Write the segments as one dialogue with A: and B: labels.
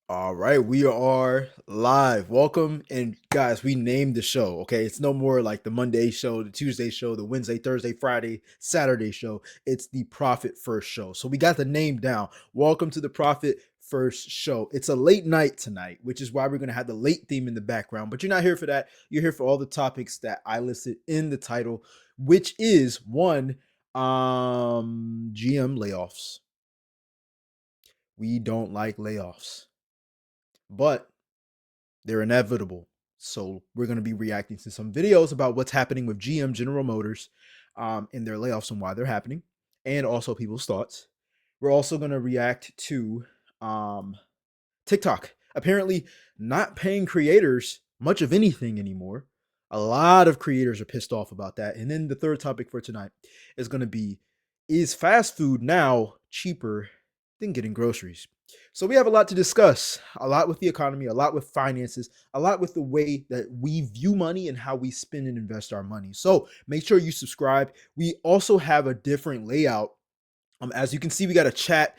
A: All right, we are live. Welcome. And guys, we named the show, okay? It's no more like the Monday show, the Tuesday show, the Wednesday, Thursday, Friday, Saturday show. It's the Profit First show. So we got the name down. Welcome to the Profit First show. It's a late night tonight, which is why we're going to have the late theme in the background. But you're not here for that. You're here for all the topics that I listed in the title, which is one, GM layoffs. We don't like layoffs, but they're inevitable. So we're going to be reacting to some videos about what's happening with GM General Motors in their layoffs and why they're happening, and also people's thoughts. We're also going to react to um, TikTok apparently not paying creators much of anything anymore. A lot of creators are pissed off about that. And then the third topic for tonight is going to be, is fast food now cheaper than getting groceries? So we have a lot to discuss, a lot with the economy, a lot with finances, a lot with the way that we view money and how we spend and invest our money. So make sure you subscribe. We also have a different layout. As you can see, we got a chat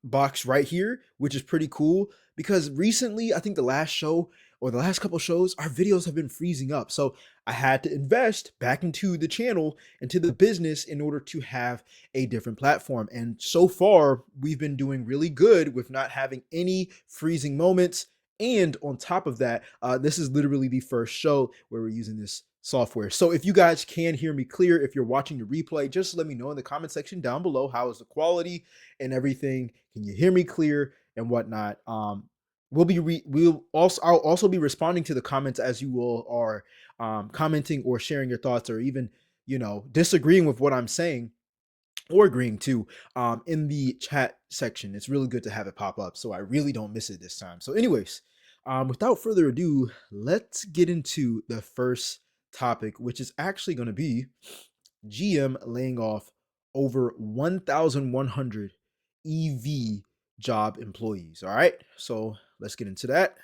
A: box right here, which is pretty cool because recently, I think the last show or the last couple shows, our videos have been freezing up. So I had to invest back into the channel, into the business in order to have a different platform. And so far, we've been doing really good with not having any freezing moments. And on top of that, this is literally the first show where we're using this software. So if you guys can hear me clear, if you're watching the replay, just let me know in the comment section down below. How is the quality and everything? Can you hear me clear and whatnot? I'll also be responding to the comments as you all are commenting or sharing your thoughts, or even disagreeing with what I'm saying or agreeing to in the chat section. It's really good to have it pop up, so I really don't miss it this time. So anyways, without further ado, let's get into the first topic, which is actually going to be GM laying off over 1,100 EV job employees. All right, so let's get into that.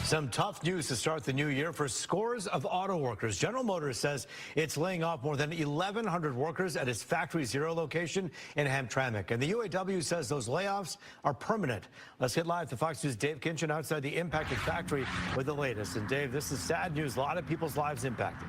B: Some tough news to start the new year for scores of auto workers. General Motors says it's laying off more than 1,100 workers at its Factory Zero location in Hamtramck. And the UAW says those layoffs are permanent. Let's get live to Fox News' Dave Kinchin outside the impacted factory with the latest. And Dave, this is sad news. A lot of people's lives impacted.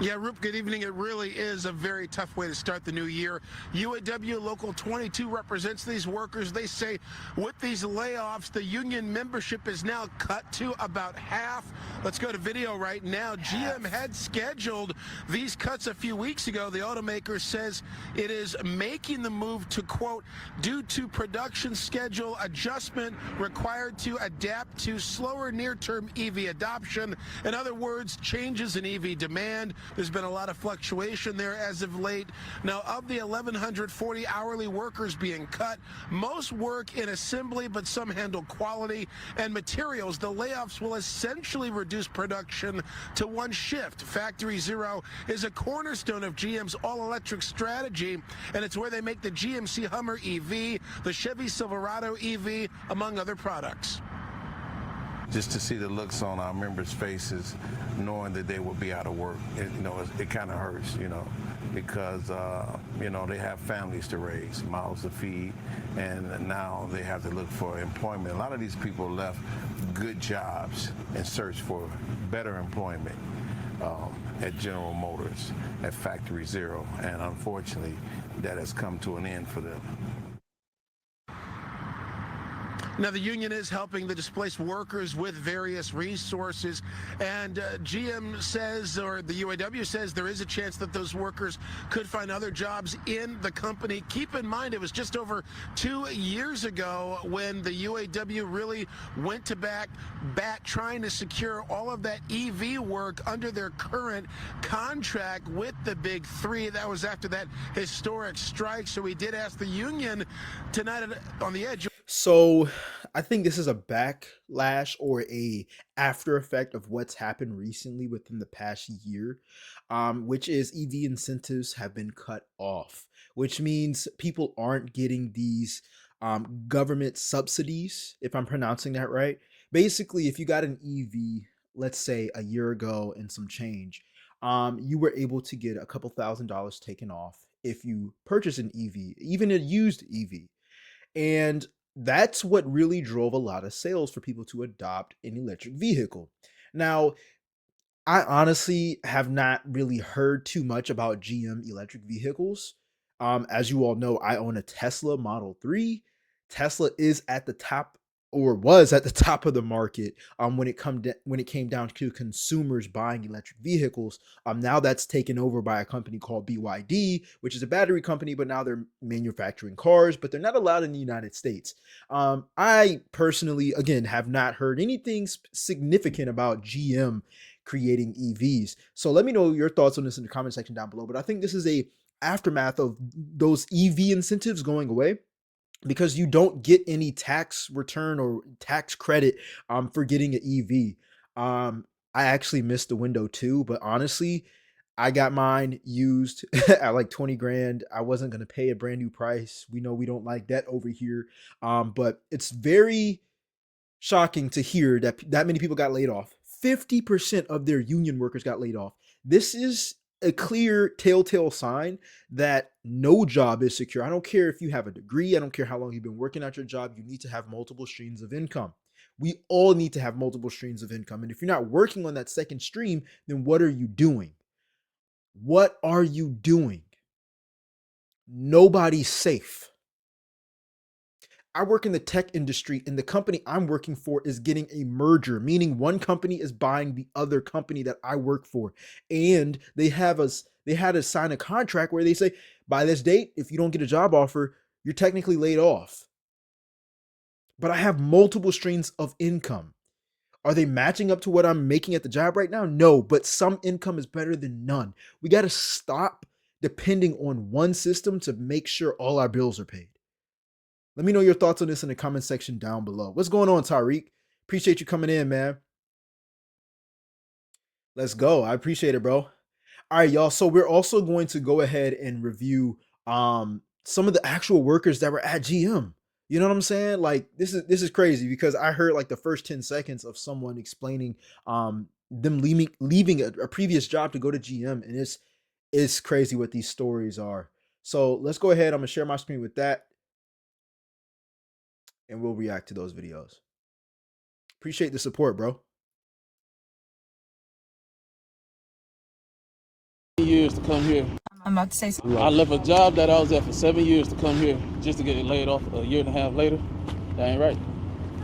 C: Yeah, Roop, good evening. It really is a very tough way to start the new year. UAW Local 22 represents these workers. They say with these layoffs, the union membership is now cut to about half. Let's go to video right now. GM had scheduled these cuts a few weeks ago. The automaker says it is making the move to, quote, due to production schedule adjustment required to adapt to slower near-term EV adoption. In other words, changes in EV demand. There's been a lot of fluctuation there as of late. Now, of the 1,140 hourly workers being cut, most work in assembly, but some handle quality and materials. The layoffs will essentially reduce production to one shift. Factory Zero is a cornerstone of GM's all-electric strategy, and it's where they make the GMC Hummer EV, the Chevy Silverado EV, among other products.
D: Just to see the looks on our members' faces, knowing that they will be out of work, it kind of hurts, because, they have families to raise, mouths to feed, and now they have to look for employment. A lot of these people left good jobs and searched for better employment at General Motors, at Factory Zero, and unfortunately, that has come to an end for them.
C: Now, the union is helping the displaced workers with various resources, and GM says, or the UAW says, there is a chance that those workers could find other jobs in the company. Keep in mind, it was just over 2 years ago when the UAW really went to bat trying to secure all of that EV work under their current contract with the Big Three. That was after that historic strike. So we did ask the union tonight on The Edge.
A: So I think this is a backlash or a after effect of what's happened recently within the past year, which is EV incentives have been cut off, which means people aren't getting these government subsidies, if I'm pronouncing that right. Basically, if you got an EV, let's say a year ago and some change, you were able to get a couple $1,000s taken off if you purchase an EV, even a used EV. And that's what really drove a lot of sales for people to adopt an electric vehicle. Now, I honestly have not really heard too much about GM electric vehicles. As you all know, I own a Tesla Model 3. Tesla is at the top, or was at the top of the market when it came down to consumers buying electric vehicles. Now that's taken over by a company called BYD, which is a battery company, but now they're manufacturing cars, but they're not allowed in the United States. I personally, again, have not heard anything significant about GM creating EVs. So let me know your thoughts on this in the comment section down below. But I think this is a aftermath of those EV incentives going away, because you don't get any tax return or tax credit for getting an EV. I actually missed the window too, but honestly, I got mine used at like 20 grand. I wasn't going to pay a brand new price. We know we don't like that over here. But it's very shocking to hear that that many people got laid off. 50% of their union workers got laid off. This is a clear telltale sign that no job is secure. I don't care if you have a degree, I don't care how long you've been working at your job, you need to have multiple streams of income. We all need to have multiple streams of income. And if you're not working on that second stream, then what are you doing? What are you doing? Nobody's safe. I work in the tech industry, and the company I'm working for is getting a merger, meaning one company is buying the other company that I work for. And they had us sign a contract where they say, by this date, if you don't get a job offer, you're technically laid off. But I have multiple streams of income. Are they matching up to what I'm making at the job right now? No, but some income is better than none. We got to stop depending on one system to make sure all our bills are paid. Let me know your thoughts on this in the comment section down below. What's going on, Tariq? Appreciate you coming in, man. Let's go. I appreciate it, bro. All right, y'all. So we're also going to go ahead and review some of the actual workers that were at GM. You know what I'm saying? Like this is crazy, because I heard like the first 10 seconds of someone explaining them leaving a previous job to go to GM, and it's crazy what these stories are. So let's go ahead. I'm gonna share my screen with that, and we'll react to those videos. Appreciate the support, bro.
E: Years to come here.
F: I'm about to say something.
E: I left a job that I was at for 7 years to come here just to get laid off a year and a half later. That ain't right.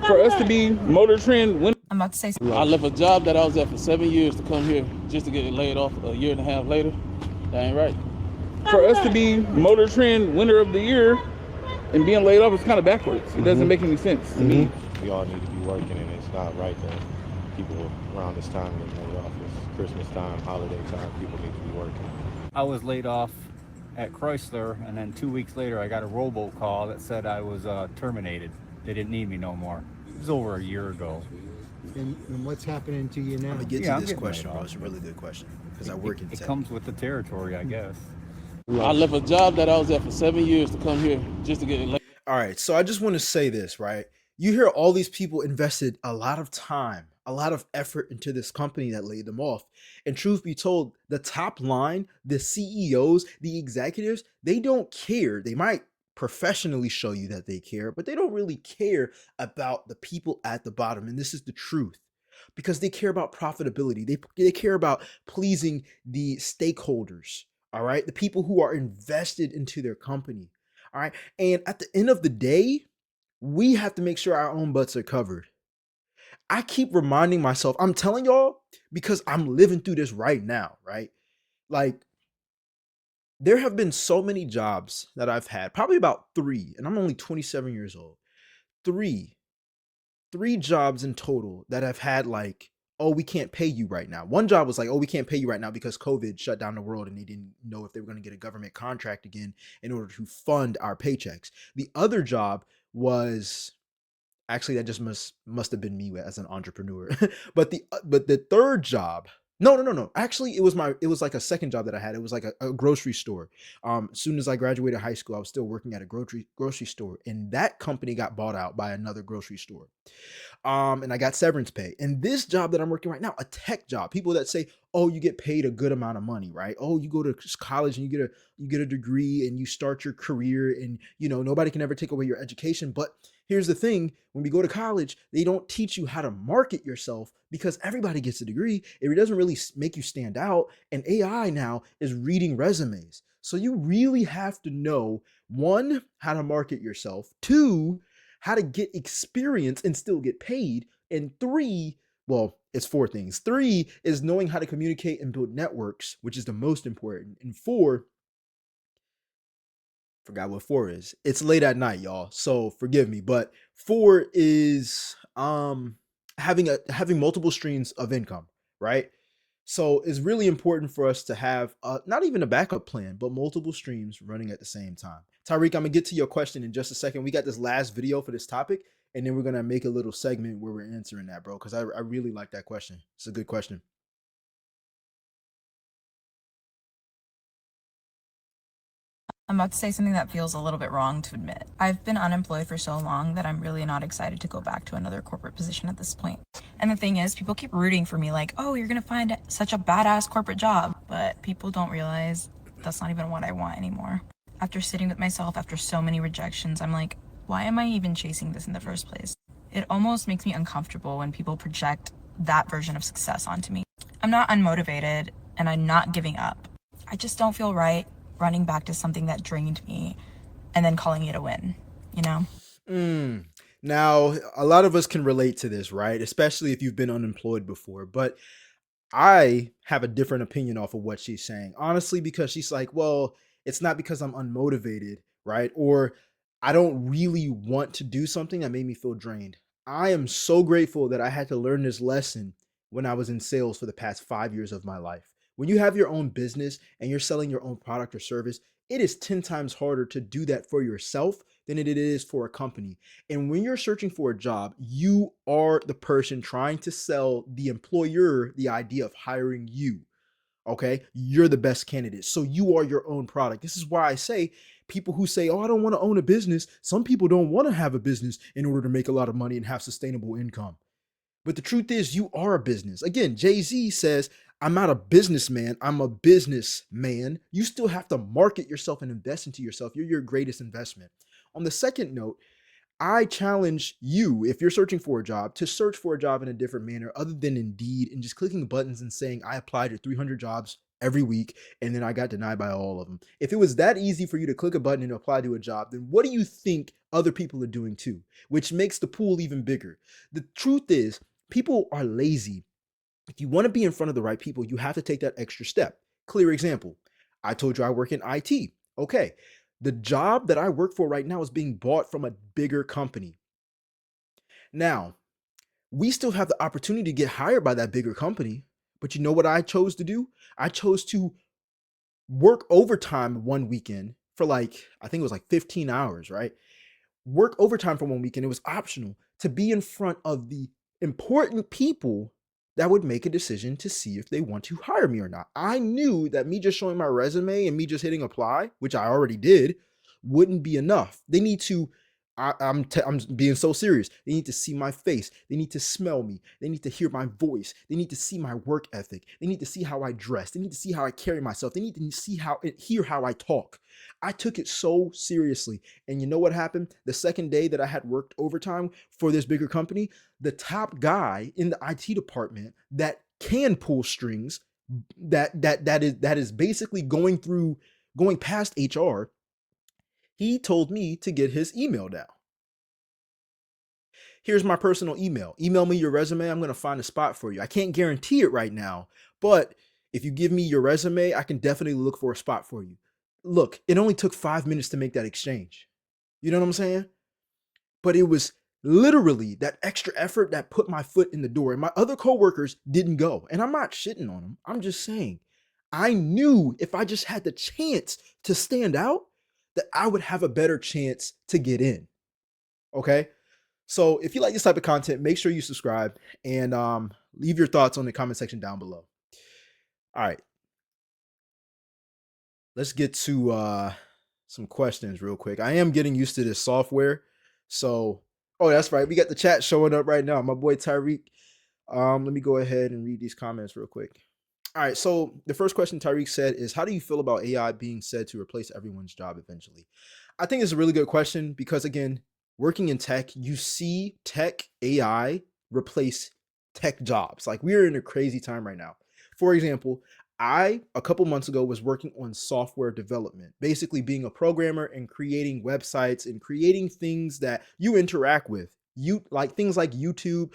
E: For us to be Motor Trend winners.
F: I'm about to say something.
E: I left a job that I was at for 7 years to come here just to get laid off a year and a half later. That ain't right. For us to be Motor Trend winner of the year and being laid off is kind of backwards. It doesn't make any sense to me.
G: We all need to be working, and it's not right that people around this time get laid off. It's Christmas time, holiday time. People need to be working.
H: I was laid off at Chrysler, and then 2 weeks later I got a robocall that said I was terminated. They didn't need me no more. It was over a year ago.
I: And what's happening to you now?
A: I'm gonna get
H: Yeah,
A: to
H: I'm
A: this
H: getting
A: question,
H: laid
A: bro.
H: off.
A: It's a really good question, because I work in
H: It
A: tech.
H: comes with the territory, I guess.
E: I left a job that I was at for 7 years to come here just to get laid.
A: All right, so I just want to say this, right? You hear all these people invested a lot of time, a lot of effort into this company that laid them off. And truth be told, the top line, the CEOs, the executives, they don't care. They might professionally show you that they care, but they don't really care about the people at the bottom. And this is the truth, because they care about profitability. They care about pleasing the stakeholders, all right? The people who are invested into their company, all right? And at the end of the day, we have to make sure our own butts are covered. I keep reminding myself, I'm telling y'all, because I'm living through this right now, right? Like, there have been so many jobs that I've had, probably about three, and I'm only 27 years old. Three jobs in total that have had like, oh, we can't pay you right now. One job was like, oh, we can't pay you right now because COVID shut down the world and they didn't know if they were going to get a government contract again in order to fund our paychecks. The other job was actually, that just must have been me as an entrepreneur. But the third job No. Actually, it was like a second job that I had. It was like a grocery store. As soon as I graduated high school, I was still working at a grocery store, and that company got bought out by another grocery store. And I got severance pay. And this job that I'm working right now, a tech job, people that say, "Oh, you get paid a good amount of money, right? Oh, you go to college and you get a degree and you start your career, and nobody can ever take away your education." But here's the thing: when we go to college, they don't teach you how to market yourself because everybody gets a degree. It doesn't really make you stand out. And AI now is reading resumes. So you really have to know, one, how to market yourself, two, how to get experience and still get paid, and three, well, it's four things. Three is knowing how to communicate and build networks, which is the most important. And four, forgot what four is. It's late at night, y'all, so forgive me. But four is having multiple streams of income, right? So it's really important for us to have not even a backup plan, but multiple streams running at the same time. Tyreek, I'm gonna get to your question in just a second. We got this last video for this topic, and then we're gonna make a little segment where we're answering that, bro, because I really like that question. It's a good question.
F: I'm about to say something that feels a little bit wrong to admit. I've been unemployed for so long that I'm really not excited to go back to another corporate position at this point. And the thing is, people keep rooting for me like, oh, you're gonna find such a badass corporate job. But people don't realize that's not even what I want anymore. After sitting with myself after so many rejections, I'm like, why am I even chasing this in the first place? It almost makes me uncomfortable when people project that version of success onto me. I'm not unmotivated and I'm not giving up. I just don't feel right running back to something that drained me and then calling it a win, you know?
A: Now, a lot of us can relate to this, right? Especially if you've been unemployed before. But I have a different opinion off of what she's saying. Honestly, because she's like, well, it's not because I'm unmotivated, right? Or I don't really want to do something that made me feel drained. I am so grateful that I had to learn this lesson when I was in sales for the past 5 years of my life. When you have your own business and you're selling your own product or service, it is 10 times harder to do that for yourself than it is for a company. And when you're searching for a job, you are the person trying to sell the employer the idea of hiring you. Okay. You're the best candidate. So you are your own product. This is why I say people who say, oh, I don't want to own a business. Some people don't want to have a business in order to make a lot of money and have sustainable income. But the truth is, you are a business. Again, Jay-Z says, I'm not a businessman, I'm a businessman. You still have to market yourself and invest into yourself. You're your greatest investment. On the second note, I challenge you, if you're searching for a job, to search for a job in a different manner other than Indeed and just clicking buttons and saying, I applied to 300 jobs every week and then I got denied by all of them. If it was that easy for you to click a button and apply to a job, then what do you think other people are doing too? Which makes the pool even bigger. The truth is, people are lazy. If you want to be in front of the right people, you have to take that extra step. Clear example. I told you I work in IT. Okay. The job that I work for right now is being bought from a bigger company. Now, we still have the opportunity to get hired by that bigger company, but you know what I chose to do? I chose to work overtime one weekend for I think it was like 15 hours, right? Work overtime for one weekend. It was optional to be in front of the important people that would make a decision to see if they want to hire me or not. I knew that me just showing my resume and me just hitting apply, which I already did, wouldn't be enough. They need to. I'm being so serious. They need to see my face. They need to smell me. They need to hear my voice. They need to see my work ethic. They need to see how I dress. They need to see how I carry myself. They need to see hear how I talk. I took it so seriously. And you know what happened? The second day that I had worked overtime for this bigger company, the top guy in the IT department that can pull strings, that is basically going past HR, he told me to get his email down. Here's my personal email. Email me your resume. I'm going to find a spot for you. I can't guarantee it right now, but if you give me your resume, I can definitely look for a spot for you. Look, it only took 5 minutes to make that exchange. You know what I'm saying? But it was literally that extra effort that put my foot in the door. And my other coworkers didn't go. And I'm not shitting on them. I'm just saying, I knew if I just had the chance to stand out, that I would have a better chance to get in. Okay. So if you like this type of content, make sure you subscribe and leave your thoughts on the comment section down below. All right, let's get to some questions real quick. I am getting used to this software, so oh, that's right. We got the chat showing up right now. My boy Tyreek. Let me go ahead and read these comments real quick. All right, so the first question Tyreek said is, how do you feel about AI being said to replace everyone's job eventually? I think it's a really good question because, again, working in tech, you see tech AI replace tech jobs. Like, we're in a crazy time right now. For example, a couple months ago, was working on software development, basically being a programmer and creating websites and creating things that you interact with. You like things like YouTube,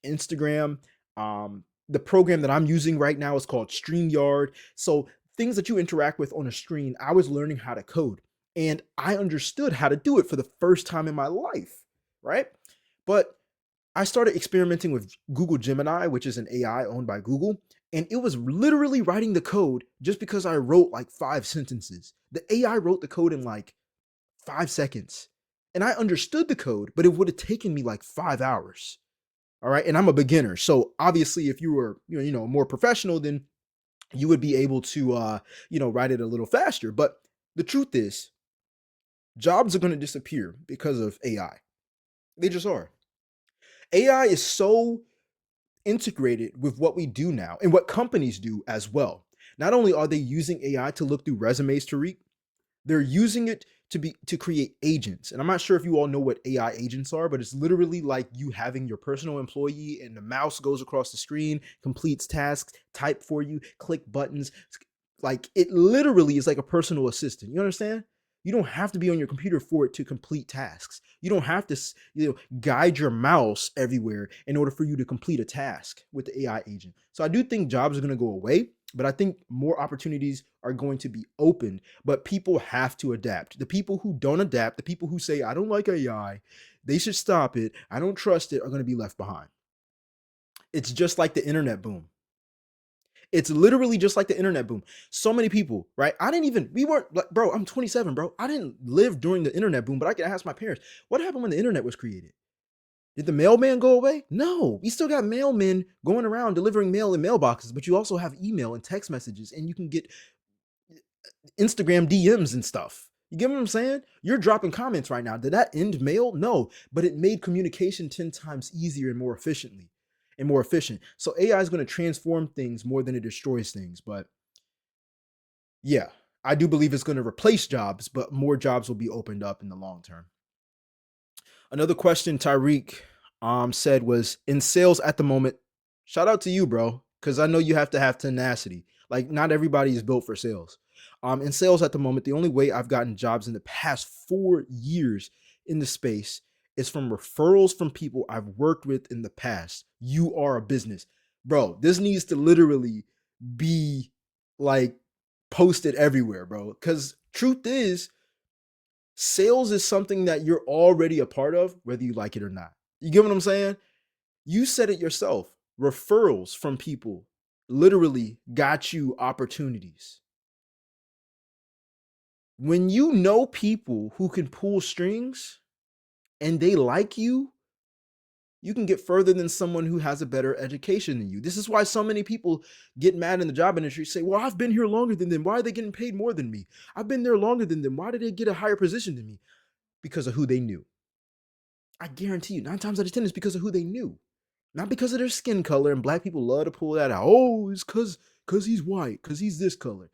A: Instagram, the program that I'm using right now is called StreamYard. So things that you interact with on a screen, I was learning how to code and I understood how to do it for the first time in my life, right? But I started experimenting with Google Gemini, which is an AI owned by Google, and it was literally writing the code just because I wrote like 5 sentences. The AI wrote the code in like 5 seconds. And I understood the code, but it would have taken me like 5 hours. All right. And I'm a beginner. So obviously, if you were, more professional, then you would be able to, write it a little faster. But the truth is, jobs are going to disappear because of AI. They just are. AI is so integrated with what we do now and what companies do as well. Not only are they using AI to look through resumes, Tariq, they're using it to create agents. And I'm not sure if you all know what AI agents are, but it's literally like you having your personal employee and the mouse goes across the screen, completes tasks, type for you, click buttons. Like it literally is like a personal assistant. You understand? You don't have to be on your computer for it to complete tasks. You don't have to, guide your mouse everywhere in order for you to complete a task with the AI agent. So I do think jobs are going to go away, but I think more opportunities are going to be opened, but people have to adapt. The people who don't adapt, the people who say, I don't like AI, they should stop it, I don't trust it, are going to be left behind. It's just like the internet boom. It's literally just like the internet boom. So many people, right? We weren't like, bro, I'm 27, bro. I didn't live during the internet boom, but I can ask my parents, what happened when the internet was created? Did the mailman go away? No, we still got mailmen going around delivering mail in mailboxes, but you also have email and text messages, and you can get Instagram DMs and stuff. You get what I'm saying? You're dropping comments right now. Did that end mail? No, but it made communication 10 times easier and more efficiently and more efficient. So AI is going to transform things more than it destroys things. But yeah, I do believe it's going to replace jobs, but more jobs will be opened up in the long term. Another question Tyreek said was, in sales at the moment, shout out to you, bro, because I know you have to have tenacity. Like, not everybody is built for sales. In sales at the moment, the only way I've gotten jobs in the past 4 years in the space is from referrals from people I've worked with in the past. You are a business. Bro, this needs to literally be like posted everywhere, bro. Because truth is, sales is something that you're already a part of, whether you like it or not. You get what I'm saying? You said it yourself. Referrals from people literally got you opportunities. When you know people who can pull strings and they like you can get further than someone who has a better education than you. This is why so many people get mad in the job industry, say, well, I've been here longer than them. Why are they getting paid more than me? I've been there longer than them. Why did they get a higher position than me? Because of who they knew. I guarantee you, 9 times out of 10 is because of who they knew. Not because of their skin color, and black people love to pull that out. Oh, it's because he's white, because he's this color.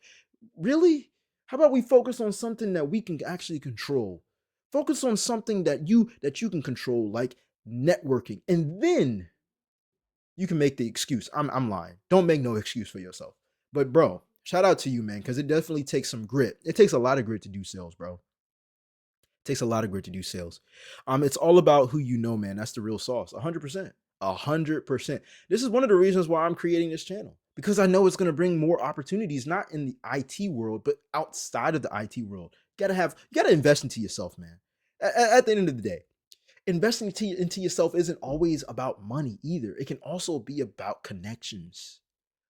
A: Really? How about we focus on something that we can actually control? Focus on something that you can control, like networking. And then you can make the excuse. I'm lying. Don't make no excuse for yourself. But bro, shout out to you, man, because it definitely takes some grit. It takes a lot of grit to do sales, bro. Takes a lot of grit to do sales. It's all about who you know, man. That's the real sauce. 100%. 100%. This is one of the reasons why I'm creating this channel, because I know it's going to bring more opportunities, not in the IT world, but outside of the IT world. You gotta invest into yourself, man. At the end of the day, investing into yourself isn't always about money either. It can also be about connections.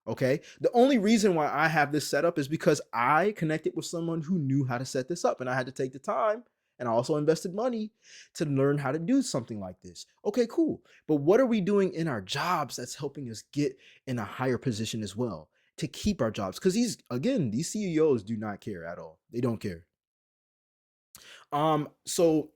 A: Okay. The only reason why I have this set up is because I connected with someone who knew how to set this up, and I had to take the time, and I also invested money to learn how to do something like this. Okay, cool. But what are we doing in our jobs that's helping us get in a higher position as well? to keep our jobs, because these CEOs do not care at all. They don't care. So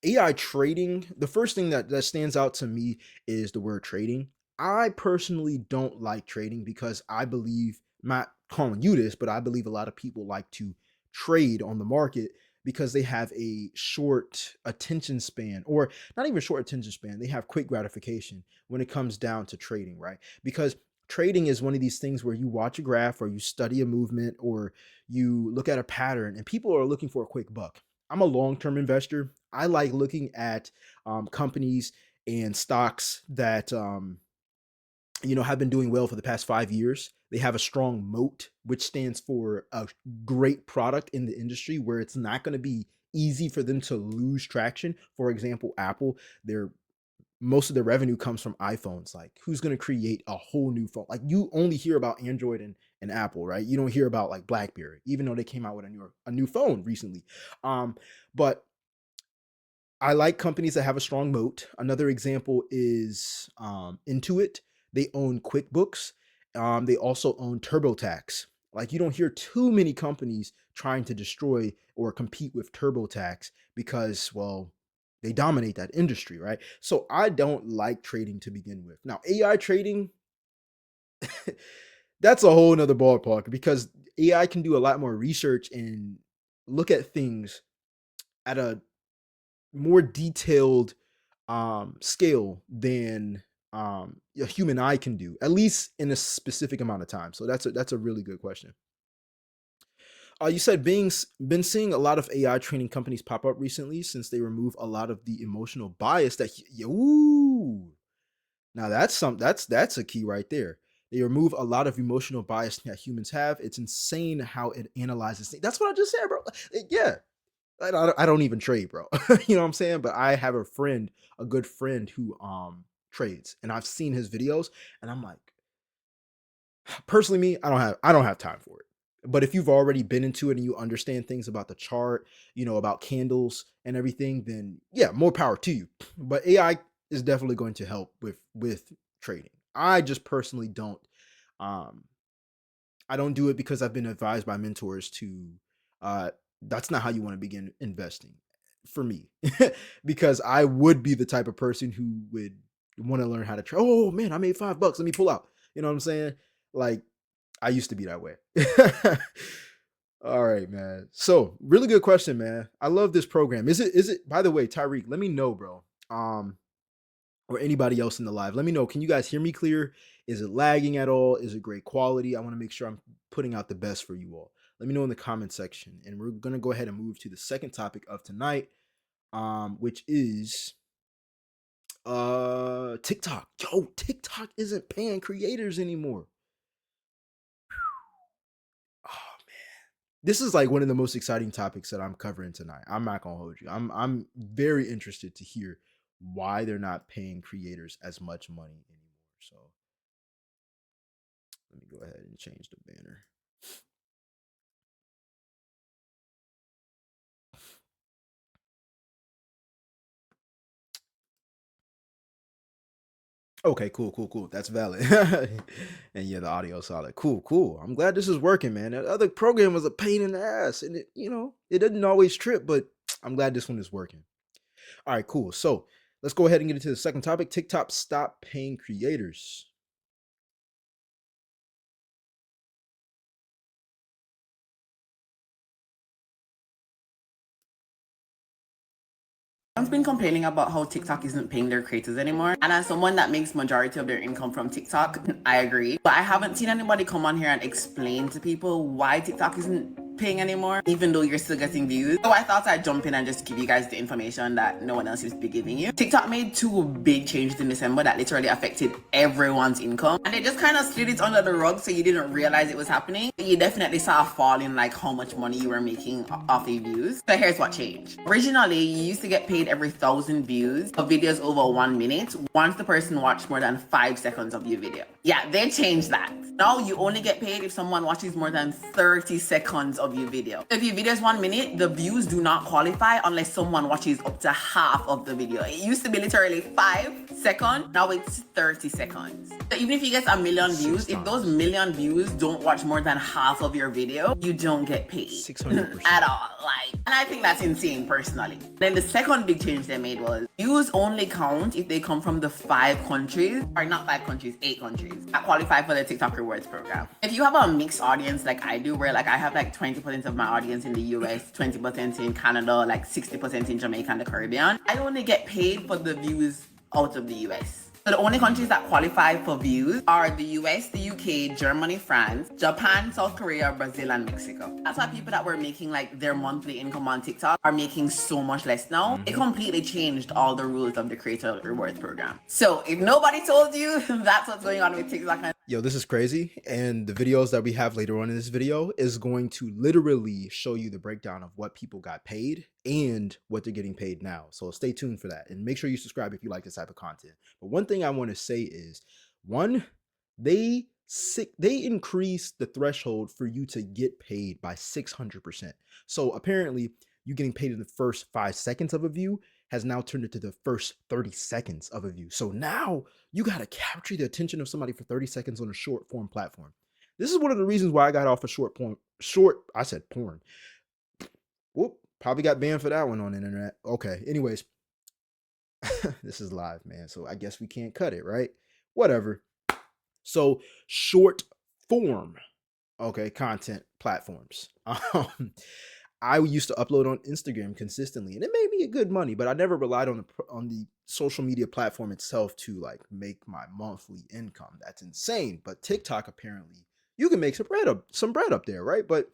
A: AI trading, the first thing that stands out to me is the word trading. I personally don't like trading because I believe, I'm not calling you this, but I believe a lot of people like to trade on the market because they have a short attention span, or not even short attention span. They have quick gratification when it comes down to trading, right? Because trading is one of these things where you watch a graph or you study a movement or you look at a pattern, and people are looking for a quick buck. I'm a long-term investor. I like looking at companies and stocks that have been doing well for the past 5 years. They have a strong moat, which stands for a great product in the industry where it's not going to be easy for them to lose traction. For example, Apple, most of their revenue comes from iPhones. Like, who's going to create a whole new phone? Like, you only hear about Android and Apple, right? You don't hear about like BlackBerry, even though they came out with a new phone recently. But I like companies that have a strong moat. Another example is Intuit. They own QuickBooks. They also own TurboTax. Like, you don't hear too many companies trying to destroy or compete with TurboTax because, well, they dominate that industry, right? So I don't like trading to begin with. Now, AI trading, that's a whole nother ballpark because AI can do a lot more research and look at things at a more detailed scale than a human eye can do, at least in a specific amount of time. So that's a really good question. You said been seeing a lot of AI training companies pop up recently since they remove a lot of the emotional bias that ooh. Now that's a key right there. They remove a lot of emotional bias that humans have. It's insane how it analyzes things. That's what I just said, bro. Yeah, I don't even trade, bro. You know what I'm saying? But I have a good friend who trades, and I've seen his videos, and I'm like, personally, me, I don't have time for it. But if you've already been into it and you understand things about the chart, about candles and everything, then yeah, more power to you. But AI is definitely going to help with trading. I just personally don't. Um, I don't do it because I've been advised by mentors to. Uh, that's not how you want to begin investing, for me, because I would be the type of person who would want to learn how to trade. Oh man, I made $5. Let me pull out. You know what I'm saying? Like, I used to be that way. All right, man. So, really good question, man. I love this program. Is it by the way, Tyreek, let me know, bro. Or anybody else in the live. Let me know. Can you guys hear me clear? Is it lagging at all? Is it great quality? I want to make sure I'm putting out the best for you all. Let me know in the comment section. And we're going to go ahead and move to the second topic of tonight, which is TikTok. Yo, TikTok isn't paying creators anymore. Oh man, this is like one of the most exciting topics that I'm covering tonight. I'm not gonna hold you. I'm very interested to hear why they're not paying creators as much money anymore. So let me go ahead and change the banner. Okay, cool. That's valid. And yeah, the audio solid. Cool. I'm glad this is working, man. That other program was a pain in the ass, and it doesn't always trip, but I'm glad this one is working. All right, cool. So let's go ahead and get into the second topic. TikTok stop paying creators.
J: I've been complaining about how TikTok isn't paying their creators anymore. And as someone that makes majority of their income from TikTok, I agree. But I haven't seen anybody come on here and explain to people why TikTok isn't paying anymore, even though you're still getting views. So I thought I'd jump in and just give you guys the information that no one else seems to be giving you. TikTok made 2 big changes in December that literally affected everyone's income. And they just kind of slid it under the rug so you didn't realize it was happening. But you definitely saw a fall in like how much money you were making off the views. So here's what changed. Originally, you used to get paid every 1,000 views of videos over 1 minute once the person watched more than 5 seconds of your video. Yeah, they changed that. Now you only get paid if someone watches more than 30 seconds of your video. If your video is 1 minute, the views do not qualify unless someone watches up to half of the video. It used to be literally 5 seconds, now it's 30 seconds. So even if you get a million views, if those million views don't watch more than half of your video, you don't get paid
A: 600%.
J: at all. And I think that's insane personally. Then the second big change they made was views only count if they come from the 5 countries, or not 5 countries, 8 countries that qualify for the TikTok rewards program. If you have a mixed audience like I do, where like I have like 20% of my audience in the US, 20% in Canada, like 60% in Jamaica and the Caribbean, I only get paid for the views out of the US. So the only countries that qualify for views are the US, the UK, Germany, France, Japan, South Korea, Brazil, and Mexico. That's why people that were making like their monthly income on TikTok are making so much less now. It completely changed all the rules of the Creator Rewards program. So if nobody told you, that's what's going on with TikTok.
A: Yo, this is crazy. And the videos that we have later on in this video is going to literally show you the breakdown of what people got paid and what they're getting paid now. So stay tuned for that. And make sure you subscribe if you like this type of content. But one thing I want to say is, one, they increased the threshold for you to get paid by 600%. So apparently you getting paid in the first 5 seconds of a view has now turned into the first 30 seconds of a view. So now you got to capture the attention of somebody for 30 seconds on a short form platform. This is one of the reasons why I got off of I said porn. Whoop, probably got banned for that one on the internet. Okay, anyways, this is live, man. So I guess we can't cut it, right? Whatever. So short form, okay, content platforms. I used to upload on Instagram consistently, and it made me good money, but I never relied on the social media platform itself to like make my monthly income. That's insane. But TikTok, apparently, you can make some bread up there, right? But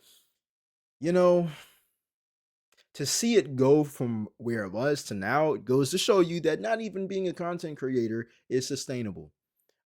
A: you know, to see it go from where it was to now, it goes to show you that not even being a content creator is sustainable.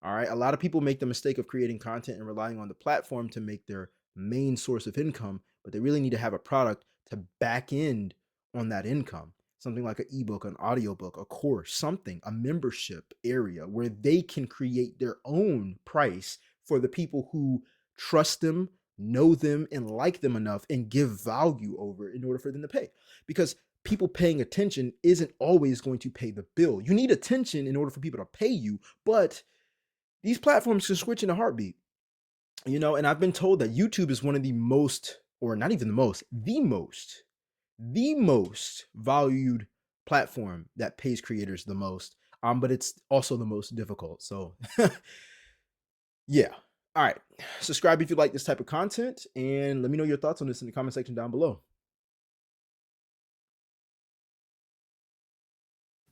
A: All right. A lot of people make the mistake of creating content and relying on the platform to make their main source of income, but they really need to have a product to back end on that income. Something like an ebook, an audiobook, a course, something, a membership area where they can create their own price for the people who trust them, know them, and like them enough and give value over in order for them to pay. Because people paying attention isn't always going to pay the bill. You need attention in order for people to pay you, but these platforms can switch in a heartbeat, and I've been told that YouTube is one of the most, or not even the most, the most valued platform that pays creators the most. But it's also the most difficult. So yeah. All right. Subscribe if you like this type of content, and let me know your thoughts on this in the comment section down below.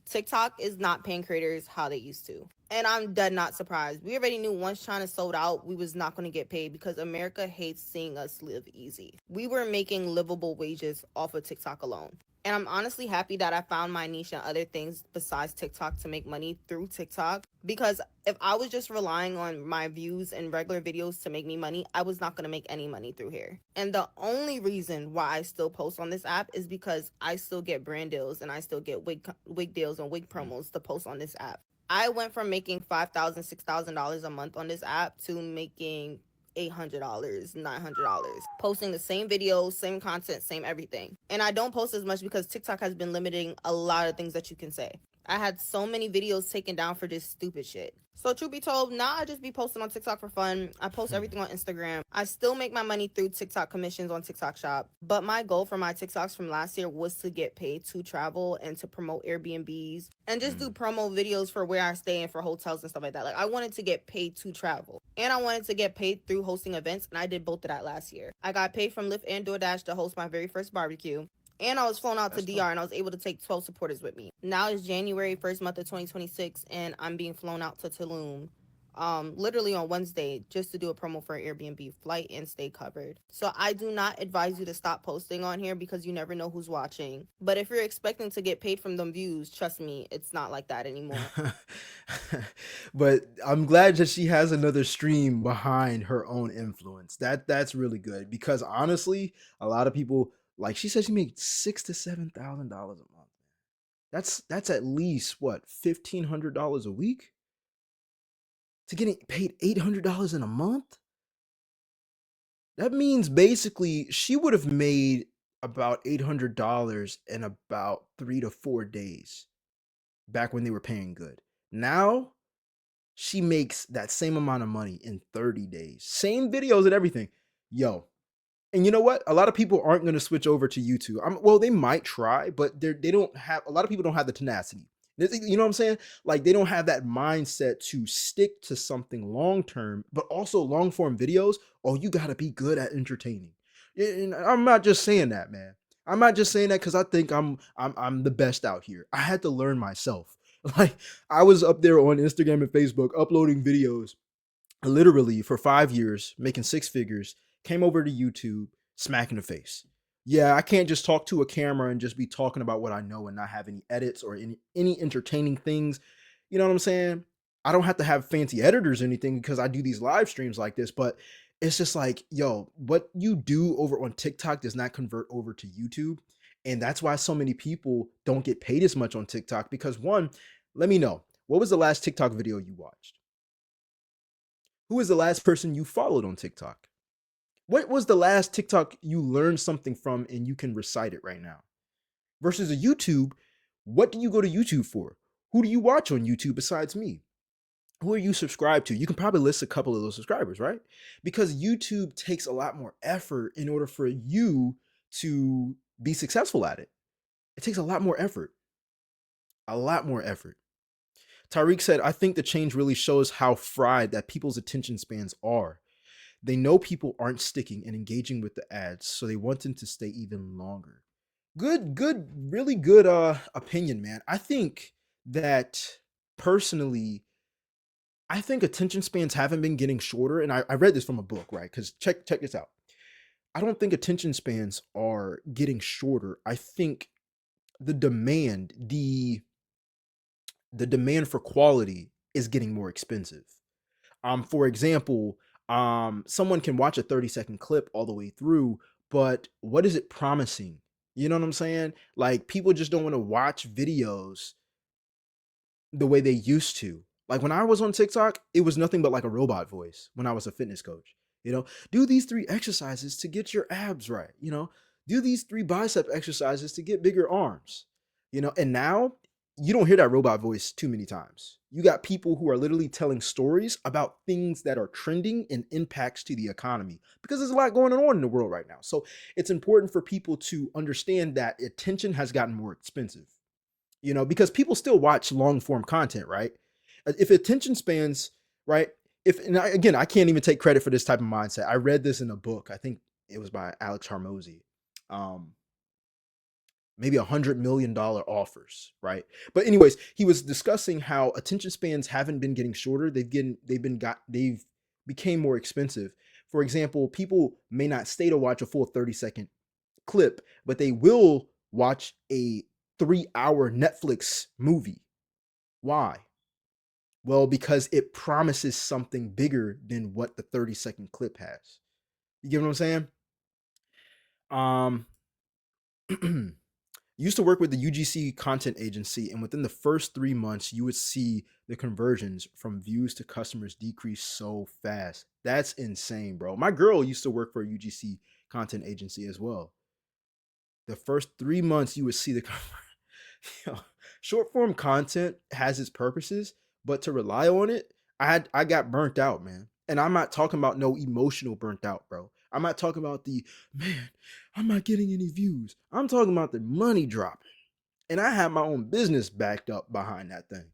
K: TikTok is not paying creators how they used to. And I'm dead not surprised. We already knew once China sold out, we was not going to get paid because America hates seeing us live easy. We were making livable wages off of TikTok alone. And I'm honestly happy that I found my niche and other things besides TikTok to make money through TikTok. Because if I was just relying on my views and regular videos to make me money, I was not going to make any money through here. And the only reason why I still post on this app is because I still get brand deals and I still get wig deals and wig promos to post on this app. I went from making $5,000, $6,000 a month on this app to making $800, $900, posting the same videos, same content, same everything. And I don't post as much because TikTok has been limiting a lot of things that you can say. I had so many videos taken down for just stupid shit. So truth be told, now I just be posting on TikTok for fun. I post everything on Instagram. I still make my money through TikTok commissions on TikTok Shop. But my goal for my TikToks from last year was to get paid to travel and to promote Airbnbs and just do promo videos for where I stay and for hotels and stuff like that. Like I wanted to get paid to travel and I wanted to get paid through hosting events, and I did both of that last year. I got paid from Lyft and DoorDash to host my very first barbecue. And I was flown out to DR and I was able to take 12 supporters with me. Now it's January, first month of 2026, and I'm being flown out to Tulum literally on Wednesday just to do a promo for Airbnb, flight and stay covered. So I do not advise you to stop posting on here because you never know who's watching. But if you're expecting to get paid from them views, trust me, it's not like that anymore.
A: But I'm glad that she has another stream behind her own influence. That's really good, because honestly, a lot of people, like she said, she made $6,000 to $7,000 a month. That's at least what, $1,500 a week. to getting paid $800 in a month. That means basically she would have made about $800 in about 3 to 4 days back when they were paying good. Now she makes that same amount of money in 30 days. Same videos and everything. Yo, and you know what? A lot of people aren't going to switch over to YouTube. Well, they might try, but they don't have. A lot of people don't have the tenacity. You know what I'm saying? Like they don't have that mindset to stick to something long term, but also long form videos. Oh, you got to be good at entertaining. And I'm not just saying that, man. I'm not just saying that because I think I'm the best out here. I had to learn myself. Like I was up there on Instagram and Facebook uploading videos literally for 5 years, making six figures, came over to YouTube, smack in the face. Yeah, I can't just talk to a camera and just be talking about what I know and not have any edits or any entertaining things. You know what I'm saying? I don't have to have fancy editors or anything because I do these live streams like this, but it's just like, yo, what you do over on TikTok does not convert over to YouTube. And that's why so many people don't get paid as much on TikTok because one, let me know, what was the last TikTok video you watched? Who was the last person you followed on TikTok? What was the last TikTok you learned something from and you can recite it right now? Versus a YouTube, what do you go to YouTube for? Who do you watch on YouTube besides me? Who are you subscribed to? You can probably list a couple of those subscribers, right? Because YouTube takes a lot more effort in order for you to be successful at it. It takes a lot more effort. A lot more effort. Tariq said, I think the change really shows how fried that people's attention spans are. They know people aren't sticking and engaging with the ads, so they want them to stay even longer. Good, really good opinion, man. I think that personally, I think attention spans haven't been getting shorter. And I read this from a book, right? Because check this out. I don't think attention spans are getting shorter. I think the demand for quality is getting more expensive. For example, someone can watch a 30-second clip all the way through, but what is it promising? You know what I'm saying? Like people just don't want to watch videos the way they used to. Like when I was on TikTok, it was nothing but like a robot voice when I was a fitness coach. You know, do these 3 exercises to get your abs right. You know, do these 3 bicep exercises to get bigger arms. You know, and now you don't hear that robot voice too many times. You got people who are literally telling stories about things that are trending and impacts to the economy because there's a lot going on in the world right now. So it's important for people to understand that attention has gotten more expensive, you know, because people still watch long form content, right? If attention spans, right? Again, I can't even take credit for this type of mindset. I read this in a book. I think it was by Alex Harmozy. Maybe $100 million offers, right? But anyways, he was discussing how attention spans haven't been getting shorter. They've became more expensive. For example, people may not stay to watch a full 30-second clip, but they will watch a 3-hour Netflix movie. Why? Well, because it promises something bigger than what the 30-second clip has. You get what I'm saying? Used to work with the UGC content agency, and within the first 3 months, you would see the conversions from views to customers decrease so fast. That's insane, bro. My girl used to work for a UGC content agency as well. The first 3 months, you would see the short form content has its purposes, but to rely on it, I got burnt out, man. And I'm not talking about no emotional burnt out, bro. I'm not talking about the man, I'm not getting any views. I'm talking about the money dropping. And I have my own business backed up behind that thing.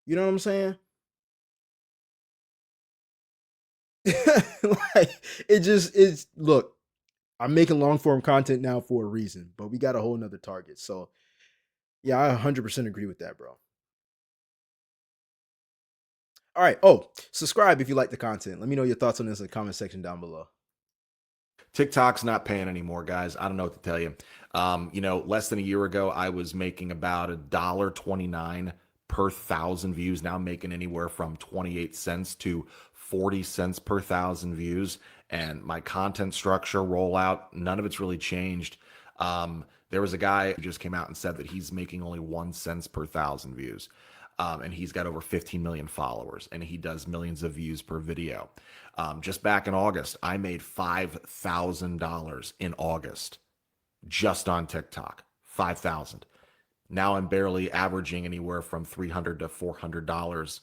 A: You know what I'm saying? Like it's look, I'm making long form content now for a reason, but we got a whole nother target. So yeah, I 100% agree with that, bro. All right. Oh, subscribe if you like the content. Let me know your thoughts on this in the comment section down below.
L: TikTok's not paying anymore, guys. I don't know what to tell you. Less than a year ago, I was making about $1.29 per 1,000 views. Now I'm making anywhere from 28 cents to 40 cents per 1,000 views. And my content structure, rollout, none of it's really changed. There was a guy who just came out and said that he's making only 1 cent per 1,000 views. and he's got over 15 million followers, and he does millions of views per video. Just back in August, I made $5,000 in August just on TikTok. 5,000. Now I'm barely averaging anywhere from $300 to $400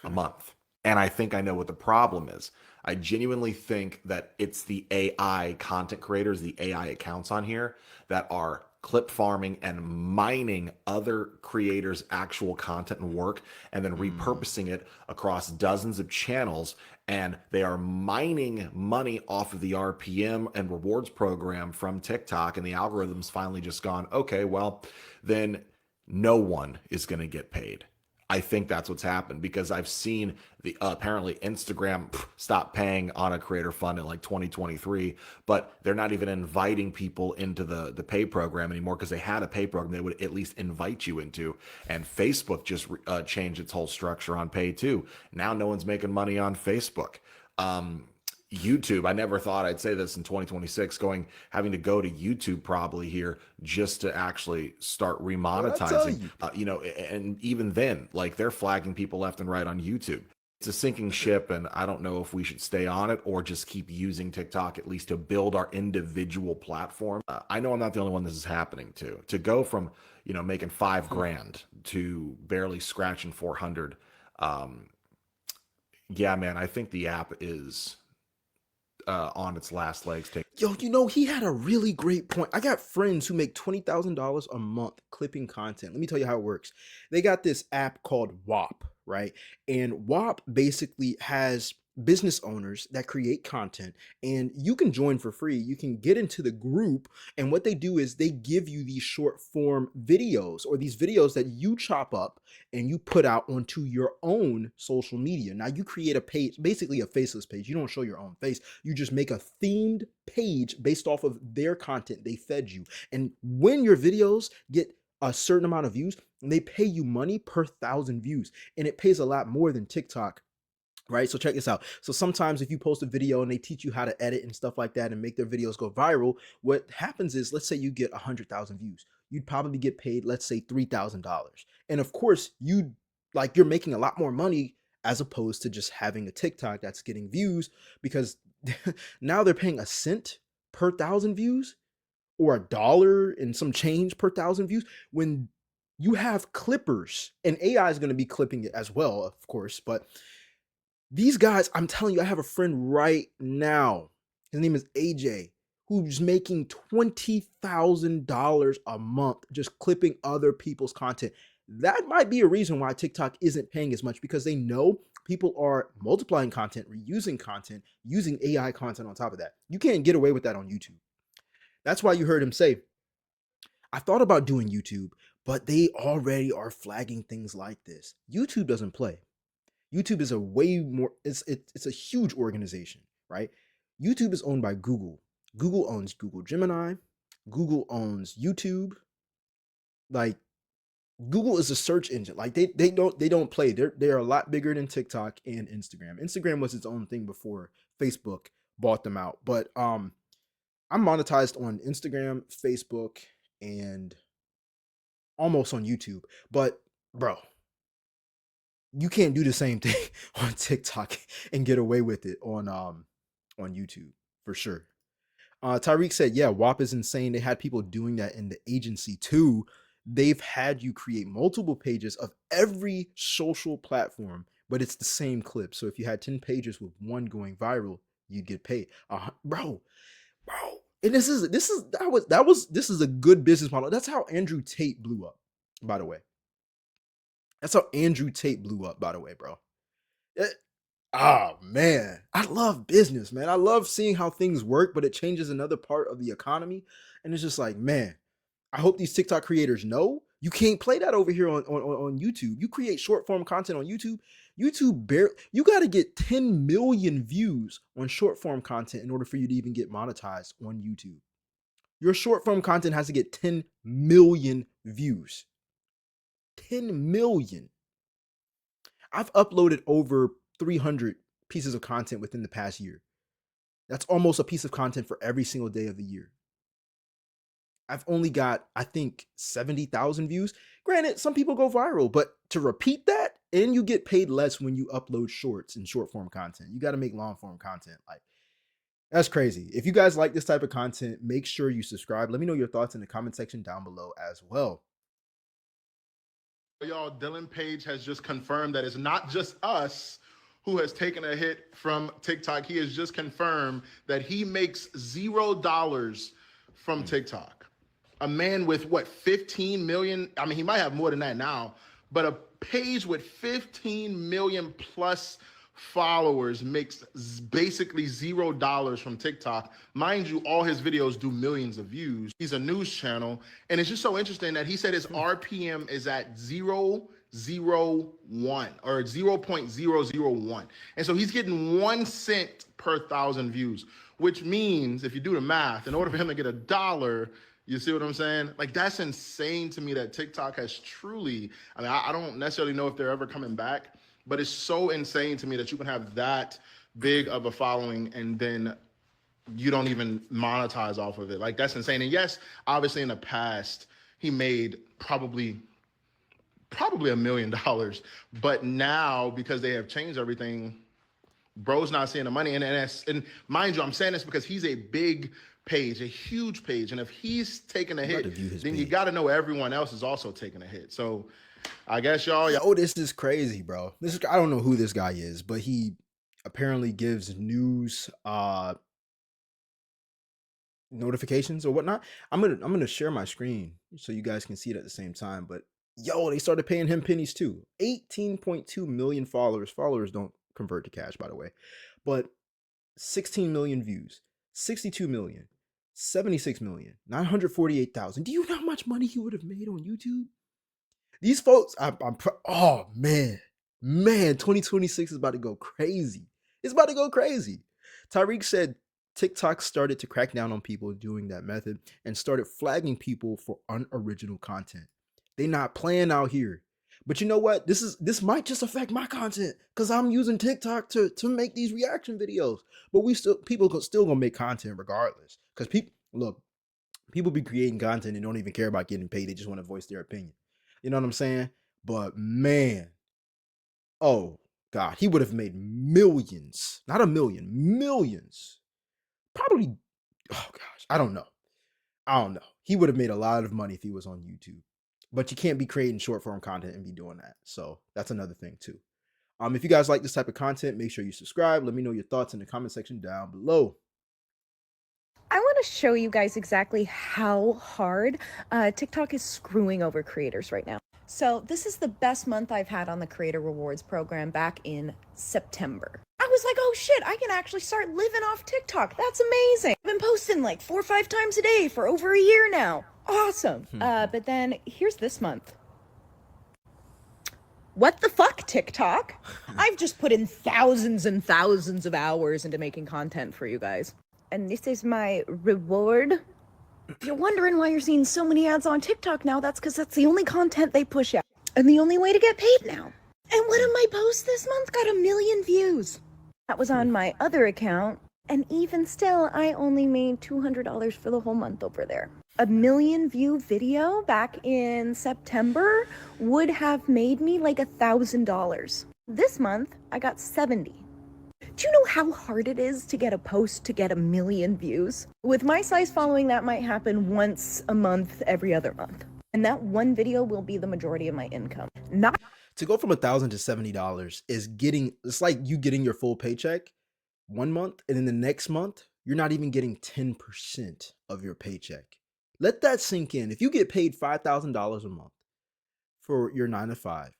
L: a month. And I think I know what the problem is. I genuinely think that it's the AI content creators, the AI accounts on here that are clip farming and mining other creators' actual content and work and then repurposing it across dozens of channels. And they are mining money off of the RPM and rewards program from TikTok. And the algorithm's finally just gone, okay, well, then no one is going to get paid. I think that's what's happened because I've seen the apparently Instagram stop paying on a creator fund in like 2023, but they're not even inviting people into the pay program anymore because they had a pay program they would at least invite you into. And Facebook just changed its whole structure on pay too. Now no one's making money on Facebook. YouTube, I never thought I'd say this in 2026, having to go to YouTube probably here just to actually start remonetizing. And even then, like they're flagging people left and right on YouTube. It's a sinking ship, and I don't know if we should stay on it or just keep using TikTok at least to build our individual platform. I know I'm not the only one this is happening to. To go from making $5,000 to barely scratching 400. Yeah, man, I think the app is on its last legs.
A: Yo, he had a really great point. I got friends who make $20,000 a month clipping content. Let me tell you how it works. They got this app called WAP, right? And WAP basically has business owners that create content, and you can join for free. You can get into the group, and what they do is they give you these short form videos or these videos that you chop up and you put out onto your own social media. Now you create a page, basically a faceless page. You don't show your own face. You just make a themed page based off of their content they fed you. And when your videos get a certain amount of views, they pay you money per 1,000 views. And it pays a lot more than TikTok. Right. So check this out. So sometimes if you post a video and they teach you how to edit and stuff like that and make their videos go viral, what happens is, let's say you get 100,000 views, you'd probably get paid, let's say $3,000. And of course, you're making a lot more money as opposed to just having a TikTok that's getting views, because now they're paying a cent per 1,000 views or a dollar and some change per 1,000 views when you have clippers, and AI is going to be clipping it as well, of course, but these guys, I'm telling you, I have a friend right now. His name is AJ, who's making $20,000 a month just clipping other people's content. That might be a reason why TikTok isn't paying as much, because they know people are multiplying content, reusing content, using AI content on top of that. You can't get away with that on YouTube. That's why you heard him say, I thought about doing YouTube, but they already are flagging things like this. YouTube doesn't play. YouTube is a way more, it's a huge organization, right? YouTube is owned by Google. Google owns Google Gemini. Google owns YouTube. Like, Google is a search engine. Like, they don't play. They're a lot bigger than TikTok and Instagram. Instagram was its own thing before Facebook bought them out. But I'm monetized on Instagram, Facebook, and almost on YouTube. But bro, you can't do the same thing on TikTok and get away with it on YouTube for sure. Tyreek said, yeah, WAP is insane. They had people doing that in the agency too. They've had you create multiple pages of every social platform, but it's the same clip. So if you had 10 pages with one going viral, you'd get paid. Bro. And this is a good business model. That's how Andrew Tate blew up, by the way. Bro. Man, I love business, man. I love seeing how things work, but it changes another part of the economy. And it's just like, man, I hope these TikTok creators know you can't play that over here on YouTube. You create short form content on YouTube. You got to get 10 million views on short form content in order for you to even get monetized on YouTube. Your short form content has to get 10 million views. 10 million. I've uploaded over 300 pieces of content within the past year. That's almost a piece of content for every single day of the year. I've only got, I think, 70,000 views. Granted, some people go viral, but to repeat that, and you get paid less when you upload shorts and short form content. You got to make long form content. Like, that's crazy. If you guys like this type of content, make sure you subscribe. Let me know your thoughts in the comment section down below as well.
M: Y'all, Dylan Page has just confirmed that it's not just us who has taken a hit from TikTok. He has just confirmed that he makes $0 from TikTok. A man with what, 15 million? I mean, he might have more than that now, but a page with 15 million plus followers makes basically $0 from TikTok. Mind you, all his videos do millions of views. He's a news channel, and it's just so interesting that he said his RPM is at 0.001 or 0.001. And so he's getting 1 cent per 1,000 views, which means if you do the math, in order for him to get $1, you see what I'm saying? Like, that's insane to me that TikTok has truly, I mean, I don't necessarily know if they're ever coming back, but it's so insane to me that you can have that big of a following and then you don't even monetize off of it. Like, that's insane. And yes, obviously in the past, he made probably $1 million, but now because they have changed everything, bro's not seeing the money. And mind you, I'm saying this because he's a big page, a huge page. And if he's taking a hit, then you got to know everyone else is also taking a hit. So I guess y'all.
A: Oh, this is crazy, bro. I don't know who this guy is, but he apparently gives news notifications or whatnot. I'm gonna share my screen so you guys can see it at the same time. But yo, they started paying him pennies too. 18.2 million followers. Followers don't convert to cash, by the way. But 16 million views, 62 million, 76 million, 948,000. Do you know how much money he would have made on YouTube? These folks, oh man, 2026 is about to go crazy. It's about to go crazy. Tyreek said TikTok started to crack down on people doing that method and started flagging people for unoriginal content. They not playing out here. But you know what? This might just affect my content because I'm using TikTok to make these reaction videos. But people still gonna make content regardless. Because people be creating content and don't even care about getting paid. They just want to voice their opinion. You know what I'm saying? But man, oh God, he would have made millions. Not a million, millions. Probably, oh gosh, I don't know. He would have made a lot of money if he was on YouTube. But you can't be creating short form content and be doing that. So that's another thing too. If you guys like this type of content, make sure you subscribe. Let me know your thoughts in the comment section down below.
N: I want to show you guys exactly how hard TikTok is screwing over creators right now. So this is the best month I've had on the Creator Rewards program back in September. I was like, oh shit, I can actually start living off TikTok. That's amazing. I've been posting like 4 or 5 times a day for over a year now. Awesome. But then here's this month. What the fuck, TikTok? I've just put in thousands and thousands of hours into making content for you guys. And this is my reward. If you're wondering why you're seeing so many ads on TikTok now, that's because that's the only content they push out. And the only way to get paid now. And one of my posts this month got 1 million views. That was on my other account. And even still, I only made $200 for the whole month over there. 1 million view video back in September would have made me like $1,000. This month, I got 70. Do you know how hard it is to get a post to get 1 million views? With my size following, that might happen once a month, every other month. And that one video will be the majority of my income. Not
A: to go from $1,000 to $70 is it's like you getting your full paycheck 1 month, and in the next month, you're not even getting 10% of your paycheck. Let that sink in. If you get paid $5,000 a month for your 9 to 5,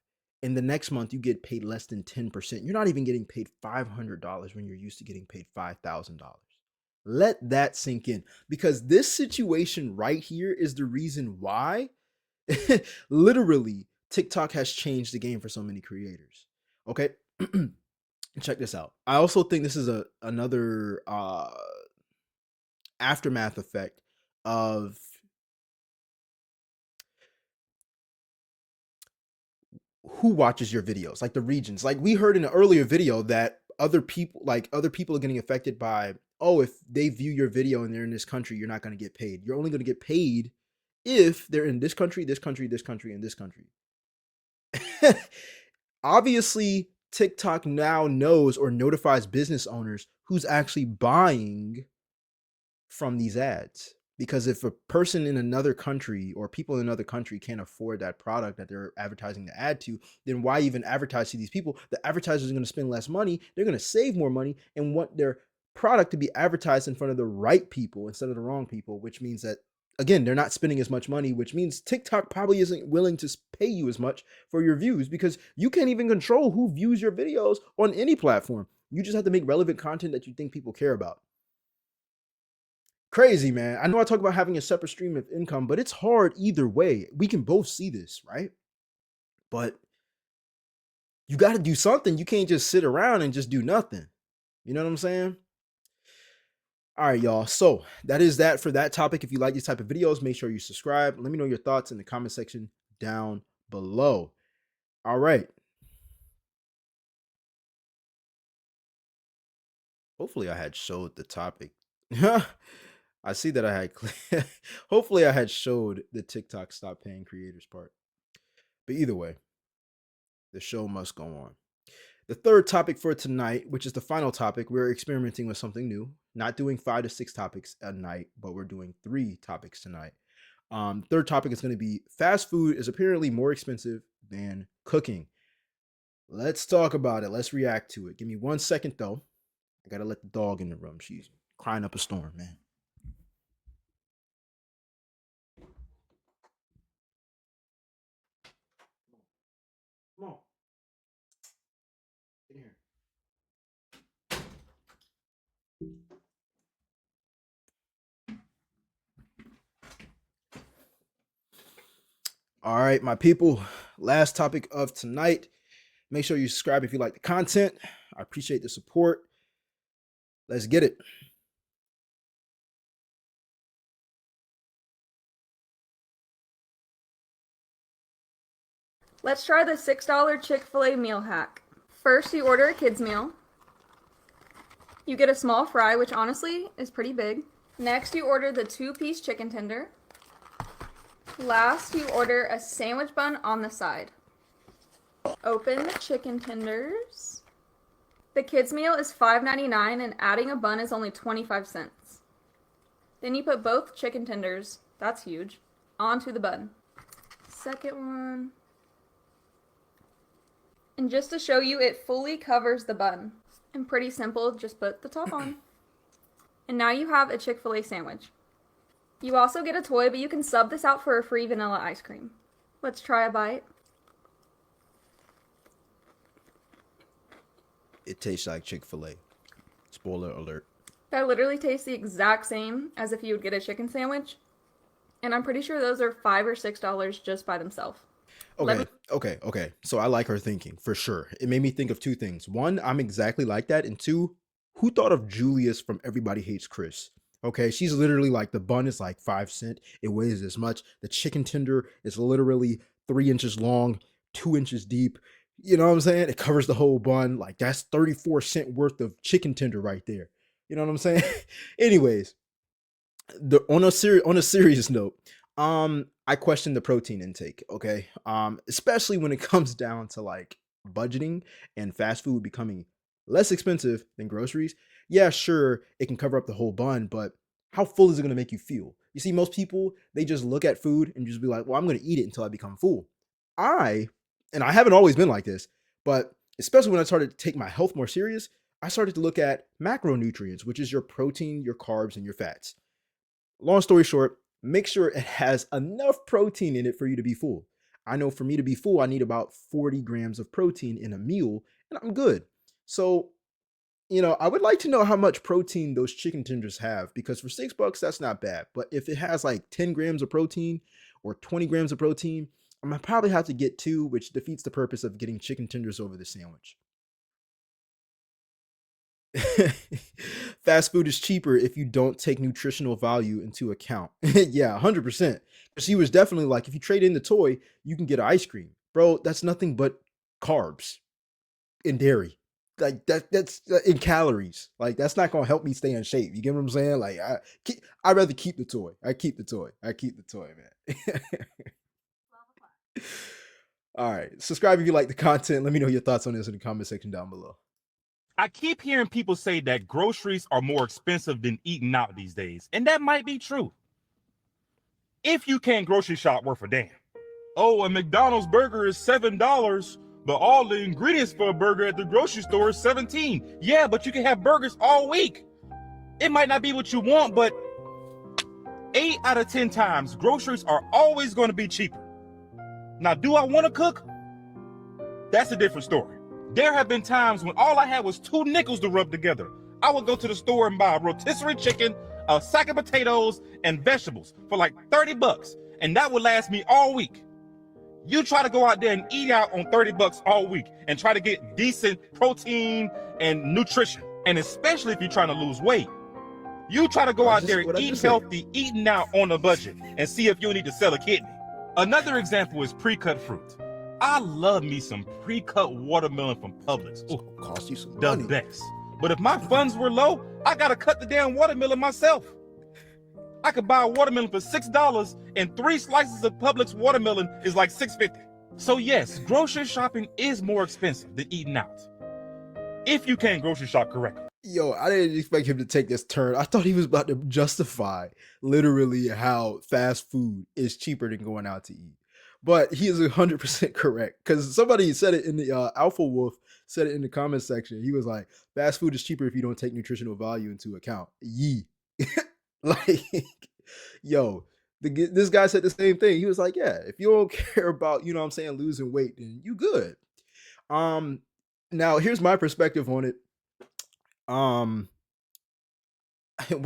A: and the next month you get paid less than 10%, you're not even getting paid $500 when you're used to getting paid $5,000. Let that sink in, because this situation right here is the reason why literally TikTok has changed the game for so many creators. Okay. Check this out. I also think this is another aftermath effect of who watches your videos, like the regions. Like we heard in an earlier video that other people are getting affected by, oh, if they view your video and they're in this country, you're not going to get paid. You're only going to get paid if they're in this country, this country, this country, and this country. Obviously, TikTok now knows or notifies business owners who's actually buying from these ads. Because if a person in another country or people in another country can't afford that product that they're advertising the ad to, then why even advertise to these people? The advertisers are going to spend less money. They're going to save more money and want their product to be advertised in front of the right people instead of the wrong people, which means that, again, they're not spending as much money, which means TikTok probably isn't willing to pay you as much for your views because you can't even control who views your videos on any platform. You just have to make relevant content that you think people care about. Crazy, man. I know I talk about having a separate stream of income, but it's hard either way. We can both see this, right? But you got to do something. You can't just sit around and just do nothing. You know what I'm saying? All right, y'all. So that is that for that topic. If you like these type of videos, make sure you subscribe. Let me know your thoughts in the comment section down below. All right. Hopefully I had showed the topic. I see that I had hopefully I had showed the TikTok stop paying creators part. But either way, the show must go on. The third topic for tonight, which is the final topic, we're experimenting with something new. Not doing 5 to 6 topics a night, but we're doing 3 topics tonight. Third topic is going to be fast food is apparently more expensive than cooking. Let's talk about it. Let's react to it. Give me 1 second though. I gotta let the dog in the room. She's crying up a storm, man. Come on. Get here. All right, my people. Last topic of tonight. Make sure you subscribe if you like the content. I appreciate the support. Let's get it.
O: Let's try the $6 Chick-fil-A meal hack. First, you order a kid's meal. You get a small fry, which honestly is pretty big. Next, you order the 2-piece chicken tender. Last, you order a sandwich bun on the side. Open the chicken tenders. The kids meal is $5.99 and adding a bun is only 25 cents. Then you put both chicken tenders, that's huge, onto the bun. Second one. And just to show you, it fully covers the bun. And pretty simple, just put the top on. And now you have a Chick-fil-A sandwich. You also get a toy, but you can sub this out for a free vanilla ice cream. Let's try a bite.
A: It tastes like Chick-fil-A. Spoiler alert.
O: That literally tastes the exact same as if you would get a chicken sandwich. And I'm pretty sure those are $5 or $6 just by themselves.
A: Okay. So I like her thinking, for sure. It made me think of 2 things. 1, I'm exactly like that. And 2, who thought of Julius from Everybody Hates Chris? Okay, she's literally like, the bun is like 5 cents. It weighs this much. The chicken tender is literally 3 inches long, 2 inches deep. You know what I'm saying? It covers the whole bun. Like, that's 34 cents worth of chicken tender right there. You know what I'm saying? Anyways, on a serious note, I question the protein intake, okay? Especially when it comes down to like budgeting and fast food becoming less expensive than groceries. Yeah, sure, it can cover up the whole bun, but how full is it going to make you feel? You see, most people, they just look at food and just be like, well, I'm going to eat it until I become full. And I haven't always been like this, but especially when I started to take my health more serious, I started to look at macronutrients, which is your protein, your carbs, and your fats. Long story short, make sure it has enough protein in it for you to be full. I know for me to be full, I need about 40 grams of protein in a meal, and I'm good. So, I would like to know how much protein those chicken tenders have, because for $6, that's not bad. But if it has like 10 grams of protein or 20 grams of protein, I'm gonna probably have to get 2, which defeats the purpose of getting chicken tenders over the sandwich. Fast food is cheaper if you don't take nutritional value into account. Yeah, 100%. She was definitely like, if you trade in the toy, you can get ice cream. Bro, that's nothing but carbs and dairy. like that's in calories. Like that's not gonna help me stay in shape. You get what I'm saying? Like I'd rather keep the toy. I keep the toy. I keep the toy, man. All right. Subscribe if you like the content. Let me know your thoughts on this in the comment section down below.
E: I keep hearing people say that groceries are more expensive than eating out these days, and that might be true. If you can't grocery shop worth a damn. Oh, a McDonald's burger is $7, but all the ingredients for a burger at the grocery store is $17. Yeah, but you can have burgers all week. It might not be what you want, but 8 out of 10 times, groceries are always going to be cheaper. Now, do I want to cook? That's a different story. There have been times when all I had was 2 nickels to rub together. I would go to the store and buy a rotisserie chicken, a sack of potatoes, and vegetables for like $30, and that would last me all week. You try to go out there and eat out on $30 all week and try to get decent protein and nutrition, and especially if you're trying to lose weight. You try to go out there and eat healthy, eating out on a budget, and see if you need to sell a kidney. Another example is pre-cut fruit. I love me some pre-cut watermelon from Publix. Ooh,
A: cost you some
E: the
A: money.
E: best. But if my funds were low, I gotta cut the damn watermelon myself. I could buy a watermelon for $6, and 3 slices of Publix watermelon is like $6.50. So yes, grocery shopping is more expensive than eating out, if you can't grocery shop correctly.
A: Yo, I didn't expect him to take this turn. I thought he was about to justify literally how fast food is cheaper than going out to eat. But he is 100% correct, because somebody said it in the Alpha Wolf said it in the comment section. He was like, fast food is cheaper if you don't take nutritional value into account. Yee. Like, yo, this guy said the same thing. He was like, yeah, if you don't care about, you know what I'm saying, losing weight, then you good. Now here's my perspective on it. When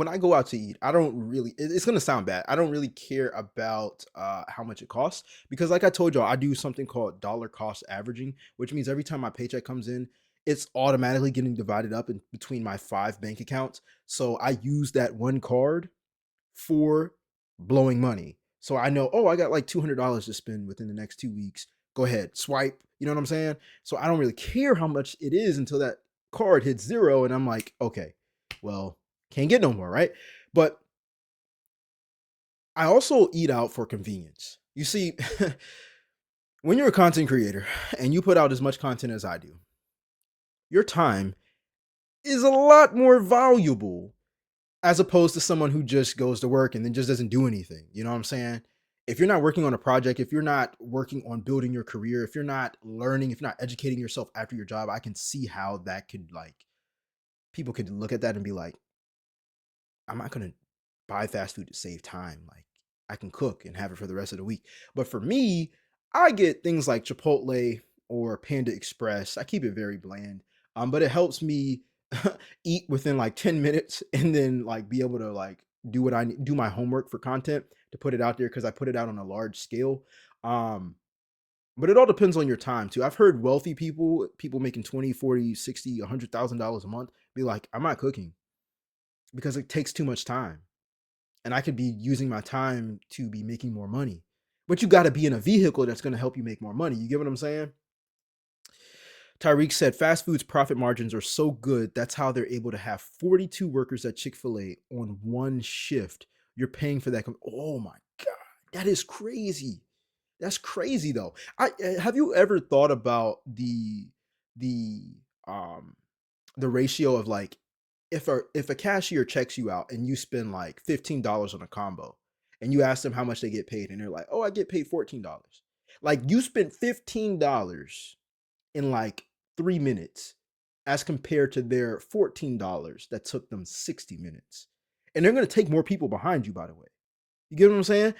A: I go out to eat, I don't really, it's going to sound bad. I don't really care about how much it costs, because like I told y'all, I do something called dollar cost averaging, which means every time my paycheck comes in, it's automatically getting divided up in between my 5 bank accounts. So I use that one card for blowing money. So I know, oh, I got like $200 to spend within the next 2 weeks. Go ahead, swipe. You know what I'm saying? So I don't really care how much it is until that card hits 0, and I'm like, okay, well, can't get no more, right? But I also eat out for convenience. You see, when you're a content creator and you put out as much content as I do, your time is a lot more valuable as opposed to someone who just goes to work and then just doesn't do anything. You know what I'm saying? If you're not working on a project, if you're not working on building your career, if you're not learning, if you're not educating yourself after your job, I can see how that could, like, people could look at that and be like, I'm not going to buy fast food to save time. Like, I can cook and have it for the rest of the week. But for me, I get things like Chipotle or Panda Express. I keep it very bland. But it helps me eat within like 10 minutes and then like be able to like do what I need, do my homework for content to put it out there, because I put it out on a large scale. But it all depends on your time too. I've heard wealthy people making 20, 40, 60, $100,000 a month be like, I'm not cooking because it takes too much time. And I could be using my time to be making more money. But you got to be in a vehicle that's going to help you make more money. You get what I'm saying? Tyreek said fast food's profit margins are so good, that's how they're able to have 42 workers at Chick-fil-A on one shift. You're paying for that. Oh my God, that is crazy. That's crazy though. Have you ever thought about the ratio of like, if a cashier checks you out and you spend like $15 on a combo and you ask them how much they get paid and they're like, oh, I get paid $14. Like, you spent $15 in like 3 minutes as compared to their $14 that took them 60 minutes. And they're going to take more people behind you, by the way. You get what I'm saying?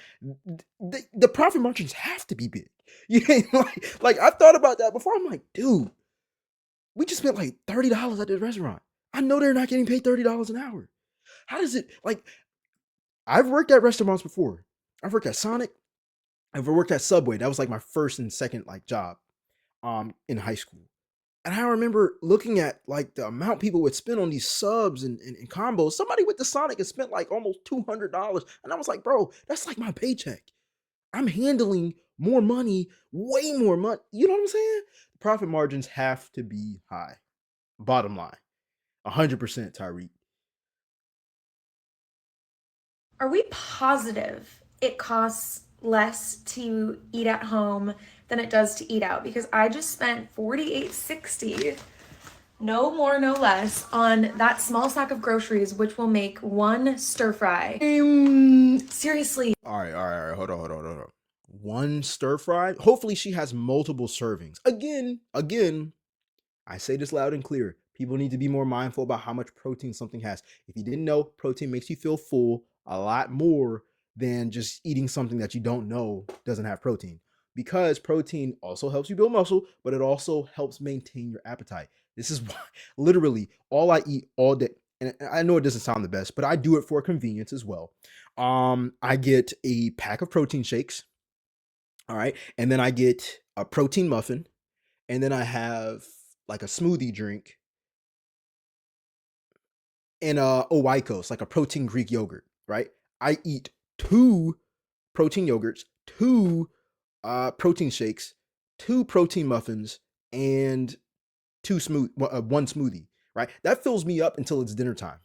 A: The profit margins have to be big. You ain't like I've thought about that before. I'm like, dude, we just spent like $30 at this restaurant. I know they're not getting paid $30 an hour. How does it, like, I've worked at restaurants before. I've worked at Sonic. I've worked at Subway. That was like my first and second like job in high school. And I remember looking at like the amount people would spend on these subs and combos. Somebody with the Sonic had spent like almost $200. And I was like, bro, that's like my paycheck. I'm handling more money, way more money. You know what I'm saying? The profit margins have to be high. Bottom line, 100% Tyreek.
F: Are we positive it costs less to eat at home than it does to eat out? Because I just spent $48.60, no more, no less, on that small stack of groceries, which will make one stir fry. Seriously.
A: All right. Hold on. One stir fry. Hopefully, she has multiple servings. Again, I say this loud and clear. People need to be more mindful about how much protein something has. If you didn't know, protein makes you feel full a lot more than just eating something that you don't know doesn't have protein. Because protein also helps you build muscle, but it also helps maintain your appetite. This is why, literally, all I eat all day. And I know it doesn't sound the best, but I do it for convenience as well. I get a pack of protein shakes. All right. And then I get a protein muffin. And then I have like a smoothie drink and Oikos, like a protein Greek yogurt, right? I eat 2 protein yogurts, 2 protein shakes, 2 protein muffins, and 1 smoothie, right? That fills me up until it's dinner time.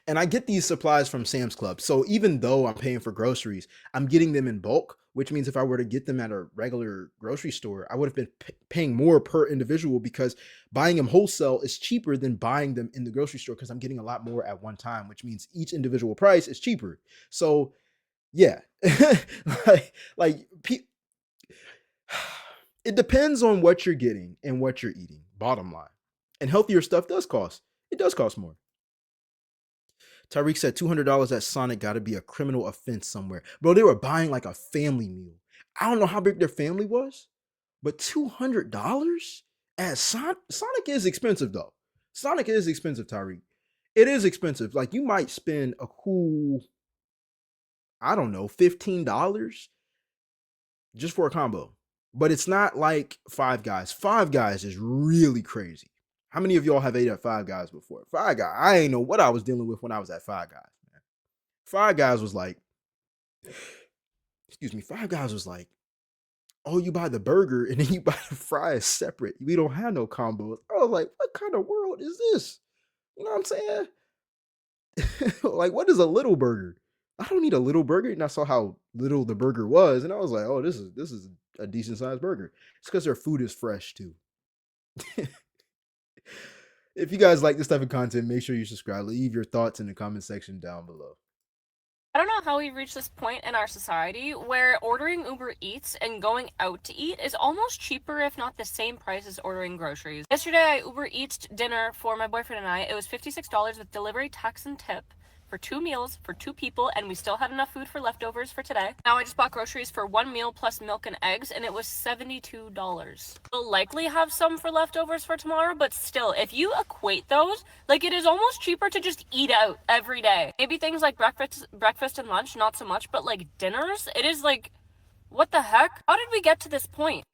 A: And I get these supplies from Sam's Club. So even though I'm paying for groceries, I'm getting them in bulk, which means if I were to get them at a regular grocery store, I would have been paying more per individual because buying them wholesale is cheaper than buying them in the grocery store because I'm getting a lot more at one time, which means each individual price is cheaper. So yeah, like it depends on what you're getting and what you're eating, bottom line. And healthier stuff does cost. It does cost more. Tyreek said $200 at Sonic got to be a criminal offense somewhere. Bro, they were buying like a family meal. I don't know how big their family was, but $200 at Sonic? Sonic is expensive though. Sonic is expensive, Tyreek. It is expensive. Like you might spend a cool, I don't know, $15 just for a combo. But it's not like Five Guys. Five Guys is really crazy. How many of y'all have ate at Five Guys before? Five Guys, I ain't know what I was dealing with when I was at Five Guys, man. Five Guys was like, Five Guys was like, oh, you buy the burger and then you buy the fries separate. We don't have no combos. I was like, what kind of world is this? You know what I'm saying? Like, what is a little burger? I don't need a little burger. And I saw how little the burger was, and I was like, oh, this is a decent sized burger. It's because their food is fresh too. If you guys like this type of content, make sure you subscribe. Leave your thoughts in the comment section down below.
P: I don't know how we've reached this point in our society where ordering Uber Eats and going out to eat is almost cheaper, if not the same price as ordering groceries. Yesterday, I Uber Eats dinner for my boyfriend and I. It was $56 with delivery, tax, and tip for 2 meals for 2 people, and we still had enough food for leftovers for today. Now I just bought groceries for 1 meal plus milk and eggs, and it was $72. We'll likely have some for leftovers for tomorrow, but still, if you equate those, like it is almost cheaper to just eat out every day. Maybe things like breakfast and lunch, not so much, but like dinners, it is like, what the heck? How did we get to this point?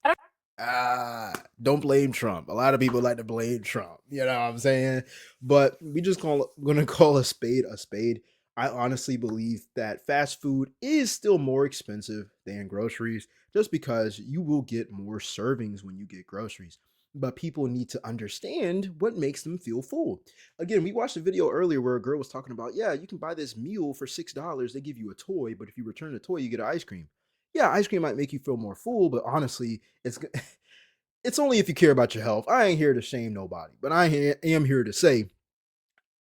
A: Don't blame Trump. A lot of people like to blame Trump. You know what I'm saying? But we just gonna call a spade a spade. I honestly believe that fast food is still more expensive than groceries just because you will get more servings when you get groceries. But people need to understand what makes them feel full. Again, we watched a video earlier where a girl was talking about, yeah, you can buy this meal for $6. They give you a toy, but if you return the toy, you get an ice cream. Yeah, ice cream might make you feel more full, but honestly, it's only if you care about your health. I ain't here to shame nobody, but I am here to say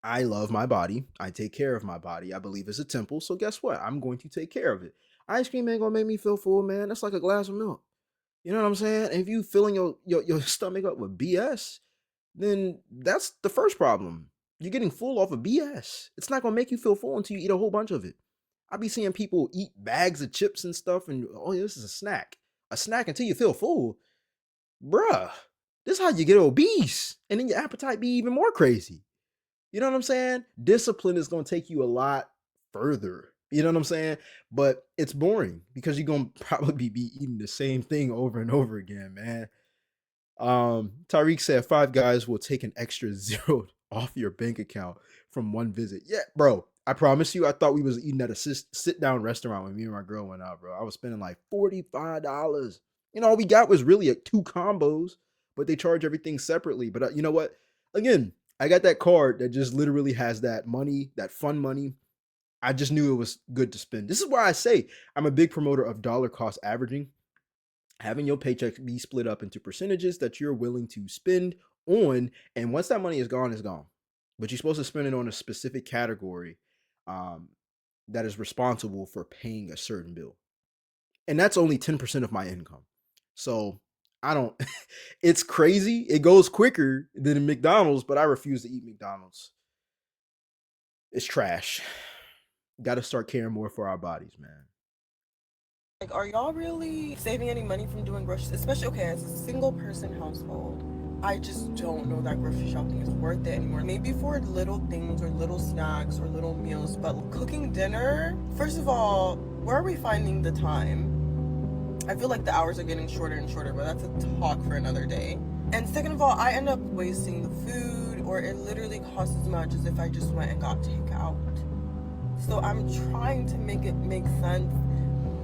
A: I love my body. I take care of my body. I believe it's a temple, so guess what? I'm going to take care of it. Ice cream ain't gonna make me feel full, man. That's like a glass of milk. You know what I'm saying? And if you filling your stomach up with BS, then that's the first problem. You're getting full off of BS. It's not gonna make you feel full until you eat a whole bunch of it. I be seeing people eat bags of chips and stuff, and oh, yeah, this is a snack. A snack until you feel full. Bruh, this is how you get obese. And then your appetite be even more crazy. You know what I'm saying? Discipline is going to take you a lot further. You know what I'm saying? But it's boring because you're going to probably be eating the same thing over and over again, man. Tariq said 5 Guys will take an extra zero off your bank account from one visit. Yeah, bro. I promise you, I thought we was eating at a sit-down restaurant when me and my girl went out, bro. I was spending like $45. You know, all we got was really 2 combos, but they charge everything separately. But you know what? Again, I got that card that just literally has that money, that fun money. I just knew it was good to spend. This is why I say I'm a big promoter of dollar cost averaging, having your paycheck be split up into percentages that you're willing to spend on. And once that money is gone, it's gone. But you're supposed to spend it on a specific category um, that is responsible for paying a certain bill. And that's only 10% of my income. So I don't, it's crazy. It goes quicker than McDonald's, but I refuse to eat McDonald's. It's trash. Got to start caring more for our bodies, man.
Q: Like, are y'all really saving any money from doing groceries? Especially, okay, as a single person household, I just don't know that grocery shopping is worth it anymore. Maybe for little things or little snacks or little meals, but cooking dinner, first of all, where are we finding the time? I feel like the hours are getting shorter and shorter, but that's a talk for another day. And second of all, I end up wasting the food, or it literally costs as much as if I just went and got takeout. So I'm trying to make it make sense.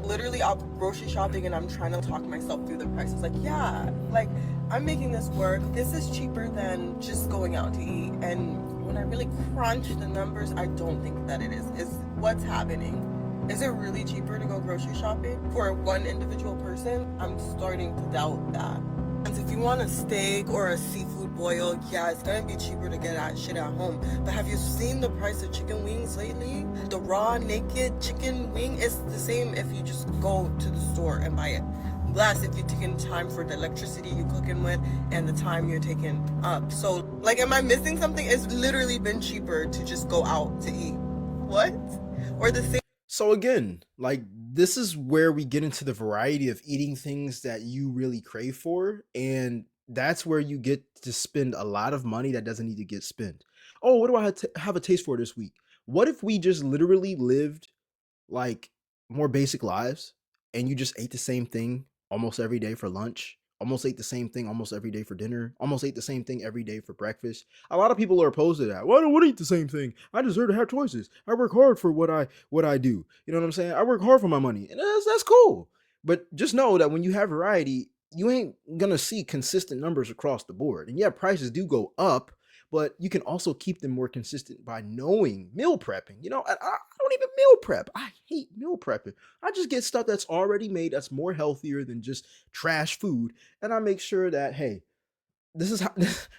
Q: Literally, I'll go grocery shopping and I'm trying to talk myself through the prices. Like, yeah, like I'm making this work. This is cheaper than just going out to eat. And when I really crunch the numbers, I don't think that it is. Is what's happening? Is it really cheaper to go grocery shopping for one individual person? I'm starting to doubt that. And if you want a steak or a seafood boil, yeah, it's gonna be cheaper to get that shit at home. But have you seen the price of chicken wings lately? The raw, naked chicken wing is the same if you just go to the store and buy it. Less if you're taking time for the electricity you're cooking with and the time you're taking up. So, like, am I missing something? It's literally been cheaper to just go out to eat. What? Or the same.
A: So again, like this is where we get into the variety of eating things that you really crave for, and that's where you get to spend a lot of money that doesn't need to get spent. Oh, what do I have a taste for this week? What if we just literally lived like more basic lives and you just ate the same thing almost every day for lunch, almost ate the same thing almost every day for dinner, almost ate the same thing every day for breakfast? A lot of people are opposed to that. Well, I don't want to eat the same thing. I deserve to have choices. I work hard for what I do. You know what I'm saying? I work hard for my money, and that's cool. But just know that when you have variety, you ain't gonna see consistent numbers across the board. And yeah, prices do go up, but you can also keep them more consistent by knowing meal prepping. I don't even meal prep. I hate meal prepping. I just get stuff that's already made that's more healthier than just trash food. And I make sure that, hey, this is how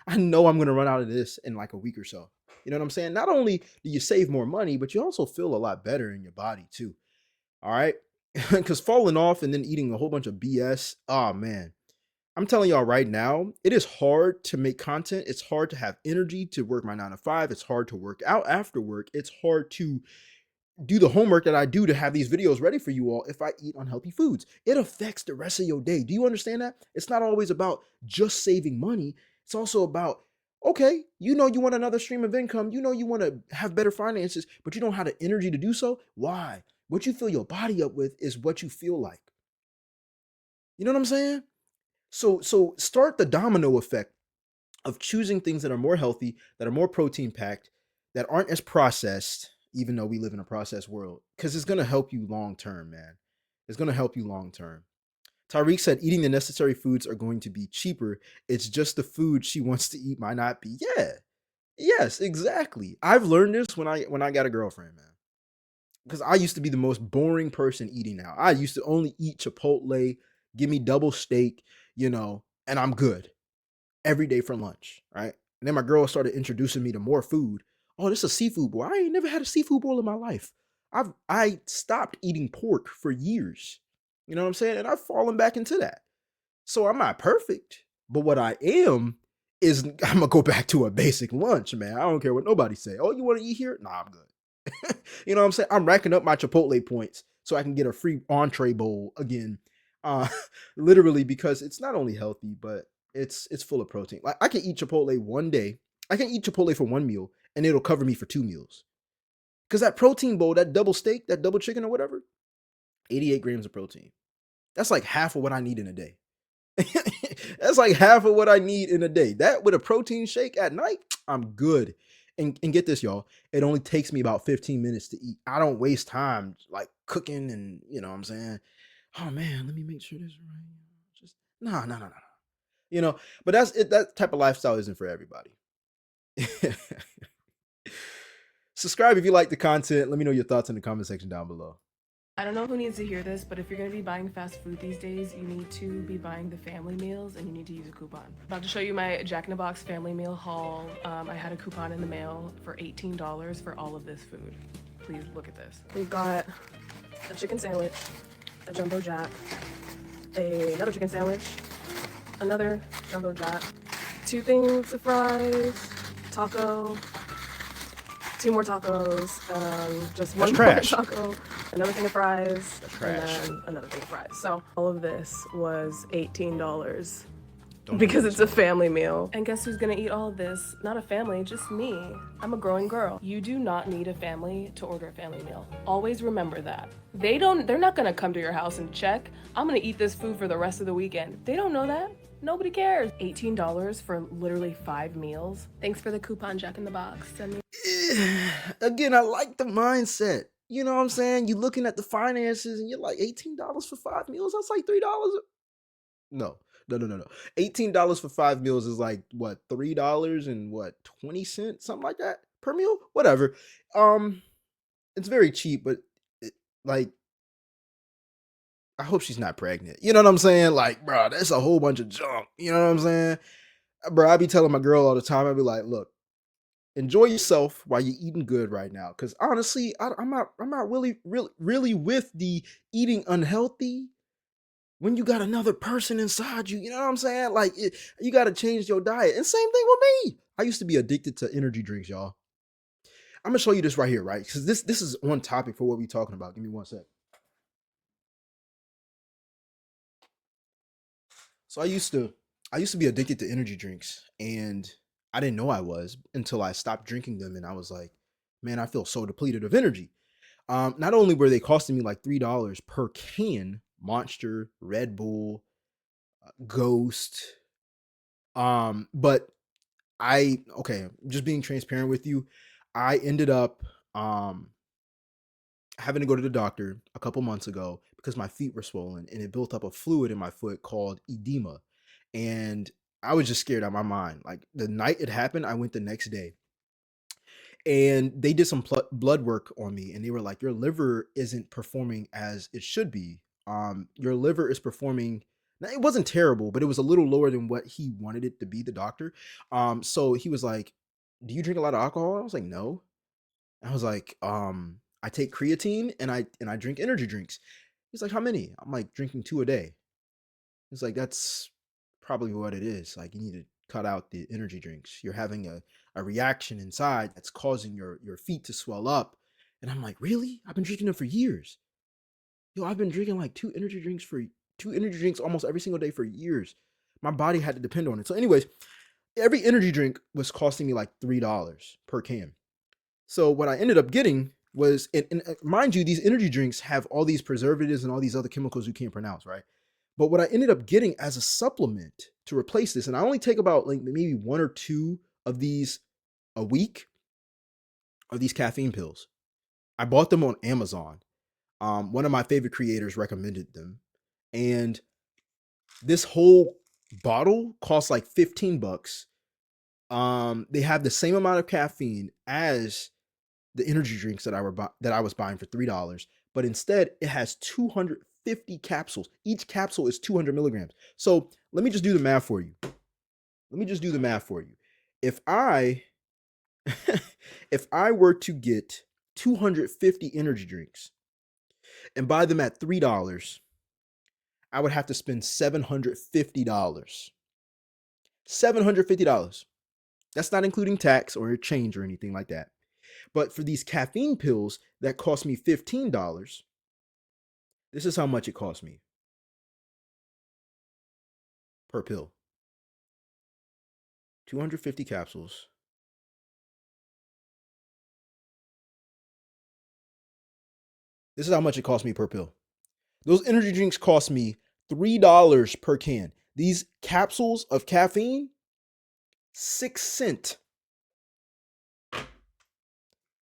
A: I know I'm going to run out of this in like a week or so. You know what I'm saying? Not only do you save more money, but you also feel a lot better in your body too. All right. Because falling off and then eating a whole bunch of BS, oh man, I'm telling y'all right now, it is hard to make content. It's hard to have energy to work my 9 to 5. It's hard to work out after work. It's hard to do the homework that I do to have these videos ready for you all if I eat unhealthy foods. It affects the rest of your day. Do you understand that? It's not always about just saving money. It's also about, okay, you know you want another stream of income. You know you want to have better finances, but you don't have the energy to do so. Why? What you fill your body up with is what you feel like. You know what I'm saying? So start the domino effect of choosing things that are more healthy, that are more protein packed, that aren't as processed, even though we live in a processed world, because it's going to help you long term, man. It's going to help you long term. Tyreek said eating the necessary foods are going to be cheaper. It's just the food she wants to eat might not be. Yeah. Yes, exactly. I've learned this when I got a girlfriend, man. Because I used to be the most boring person eating now. I used to only eat Chipotle, give me double steak, and I'm good every day for lunch, right? And then my girl started introducing me to more food. Oh, this is a seafood bowl. I ain't never had a seafood bowl in my life. I stopped eating pork for years. You know what I'm saying? And I've fallen back into that. So I'm not perfect, but what I am is I'm gonna go back to a basic lunch, man. I don't care what nobody say. Oh, you want to eat here? Nah, I'm good. You know what I'm saying? I'm racking up my Chipotle points so I can get a free entree bowl again. Uh, literally because it's not only healthy, but it's full of protein. Like I can eat Chipotle one day. I can eat Chipotle for one meal and it'll cover me for 2 meals. Because that protein bowl, that double steak, that double chicken or whatever, 88 grams of protein. That's like half of what I need in a day. That's like half of what I need in a day. That with a protein shake at night, I'm good. And get this, y'all. It only takes me about 15 minutes to eat. I don't waste time like cooking and you know what I'm saying. Oh man, let me make sure this is right. Just no. You know, but that's it. That type of lifestyle isn't for everybody. Subscribe if you like the content. Let me know your thoughts in the comment section down below.
R: I don't know who needs to hear this, but if you're going to be buying fast food these days, you need to be buying the family meals and you need to use a coupon. I'm about to show you my Jack in the Box family meal haul. I had a coupon in the mail for $18 for all of this food. Please look at this. We've got a chicken sandwich, a jumbo jack, another chicken sandwich, another jumbo jack, 2 things of fries, taco, 2 more tacos, just one more taco, another thing of fries, and then another thing of fries. So all of this was $18 because it's a family meal. And guess who's gonna eat all of this? Not a family, just me. I'm a growing girl. You do not need a family to order a family meal. Always remember that. They're not gonna come to your house and check, I'm gonna eat this food for the rest of the weekend. They don't know that. Nobody cares. $18 for literally 5 meals. Thanks for the coupon, Jack in the Box. Send me.
A: Again, I like the mindset. You know what I'm saying? You're looking at the finances and you're like, $18 for 5 meals? That's like $3. No. $18 for 5 meals is like what, $3 and what, 20 cents, something like that per meal? Whatever. It's very cheap, but like, I hope she's not pregnant. You know what I'm saying? Like, bro, that's a whole bunch of junk. You know what I'm saying? Bro, I be telling my girl all the time, I be like, look, enjoy yourself while you're eating good right now. Cause honestly, I'm not really with the eating unhealthy when you got another person inside you. You know what I'm saying? Like, you got to change your diet. And same thing with me. I used to be addicted to energy drinks, y'all. I'm gonna show you this right here, right? Because this is on topic for what we're talking about. Give me one sec. So I used to be addicted to energy drinks, and I didn't know I was until I stopped drinking them, and I was like, man, I feel so depleted of energy. Not only were they costing me like $3 per can, Monster, Red Bull, Ghost, but just being transparent with you, I ended up having to go to the doctor a couple months ago because my feet were swollen and it built up a fluid in my foot called edema. And I was just scared out of my mind. Like the night it happened, I went the next day and they did some blood work on me and they were like, your liver isn't performing as it should be. Your liver is performing. Now, it wasn't terrible, but it was a little lower than what he wanted it to be, the doctor. So he was like, do you drink a lot of alcohol? I was like, no. I was like, I take creatine and I drink energy drinks. He's like, how many? I'm like, drinking 2 a day. He's like, that's probably what it is. Like, you need to cut out the energy drinks. You're having a reaction inside that's causing your feet to swell up. And I'm like, really? I've been drinking them for years. Yo, I've been drinking like 2 energy drinks almost every single day for years. My body had to depend on it. So, anyways, every energy drink was costing me like $3 per can. So what I ended up getting was, and mind you, these energy drinks have all these preservatives and all these other chemicals you can't pronounce, right? But what I ended up getting as a supplement to replace this, and I only take about like maybe 1 or 2 of these a week, are these caffeine pills. I bought them on Amazon. One of my favorite creators recommended them, and this whole bottle costs like $15. They have the same amount of caffeine as the energy drinks that I was buying for $3, but instead it has 250 capsules. Each capsule is 200 milligrams. So let me just do the math for you. If I if I were to get 250 energy drinks and buy them at $3, I would have to spend $750. $750. That's not including tax or change or anything like that. But for these caffeine pills that cost me $15, this is how much it cost me per pill. 250 capsules. This is how much it cost me per pill. Those energy drinks cost me $3 per can. These capsules of caffeine, 6 cents.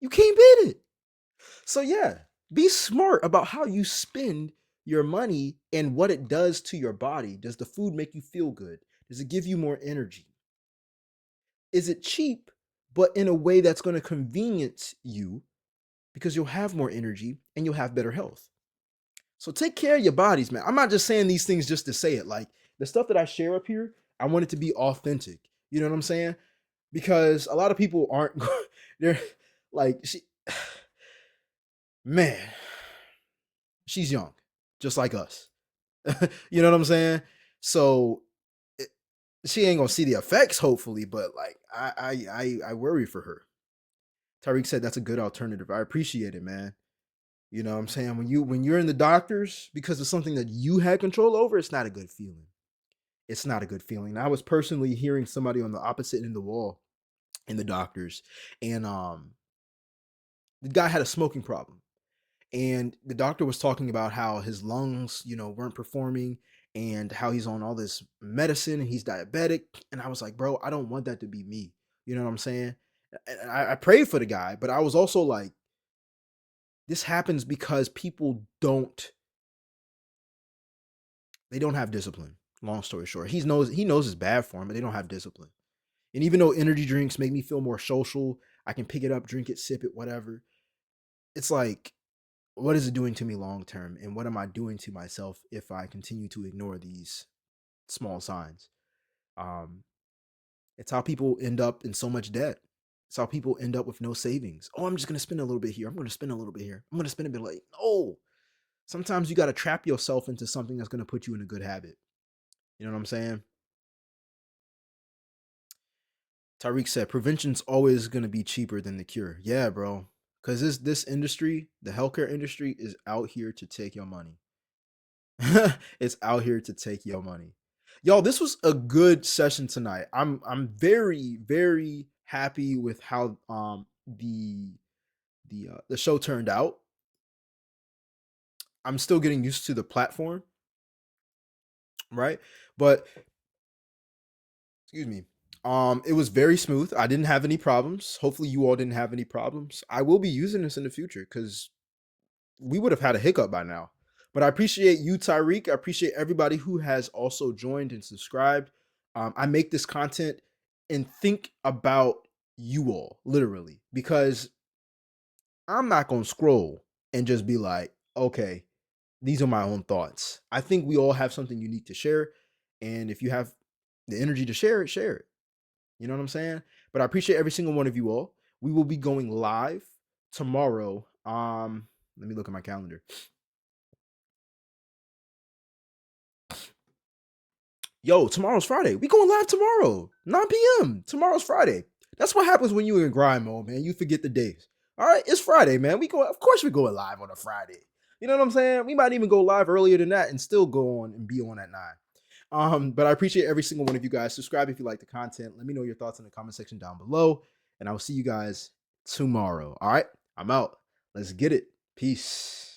A: You can't beat it. So yeah, be smart about how you spend your money and what it does to your body. Does the food make you feel good? Does it give you more energy? Is it cheap, but in a way that's going to convenience you because you'll have more energy and you'll have better health? So take care of your bodies, man. I'm not just saying these things just to say it. Like the stuff that I share up here, I want it to be authentic. You know what I'm saying? Because a lot of people aren't, they're like, man, she's young, just like us. You know what I'm saying? So it, she ain't gonna see the effects, hopefully, but like I worry for her. Tariq said that's a good alternative. I appreciate it, man. You know what I'm saying? When you're in the doctors because of something that you had control over, it's not a good feeling. It's not a good feeling. I was personally hearing somebody on the opposite end of the wall in the doctors, and the guy had a smoking problem. And the doctor was talking about how his lungs, weren't performing and how he's on all this medicine and he's diabetic. And I was like, bro, I don't want that to be me. You know what I'm saying? And I prayed for the guy, but I was also like, this happens because people they don't have discipline. Long story short, he knows it's bad for him, but they don't have discipline. And even though energy drinks make me feel more social, I can pick it up, drink it, sip it, whatever. It's like, what is it doing to me long term? And what am I doing to myself if I continue to ignore these small signs? Um, it's how people end up in so much debt. It's how people end up with no savings. Oh, I'm just gonna spend a little bit here. I'm gonna spend a little bit here. I'm gonna spend a bit late. No. Sometimes you gotta trap yourself into something that's gonna put you in a good habit. You know what I'm saying? Tariq said prevention's always gonna be cheaper than the cure. Yeah, bro. Cause this industry, the healthcare industry, is out here to take your money. It's out here to take your money. Y'all, this was a good session tonight. I'm very, very happy with how the show turned out. I'm still getting used to the platform, right? But excuse me. It was very smooth. I didn't have any problems. Hopefully you all didn't have any problems. I will be using this in the future because we would have had a hiccup by now. But I appreciate you, Tyreek. I appreciate everybody who has also joined and subscribed. I make this content and think about you all, literally, because I'm not going to scroll and just be like, okay, these are my own thoughts. I think we all have something unique to share. And if you have the energy to share it, share it. You know what I'm saying? But I appreciate every single one of you all. We will be going live tomorrow. Let me look at my calendar. Yo, tomorrow's Friday. We going live tomorrow, 9 p.m. Tomorrow's Friday. That's what happens when you in grind mode, man. You forget the days. All right, it's Friday, man. Of course we're going live on a Friday. You know what I'm saying? We might even go live earlier than that and still go on and be on at 9. But I appreciate every single one of you guys. Subscribe if you like the content. Let me know your thoughts in the comment section down below. And I will see you guys tomorrow. All right, I'm out. Let's get it. Peace.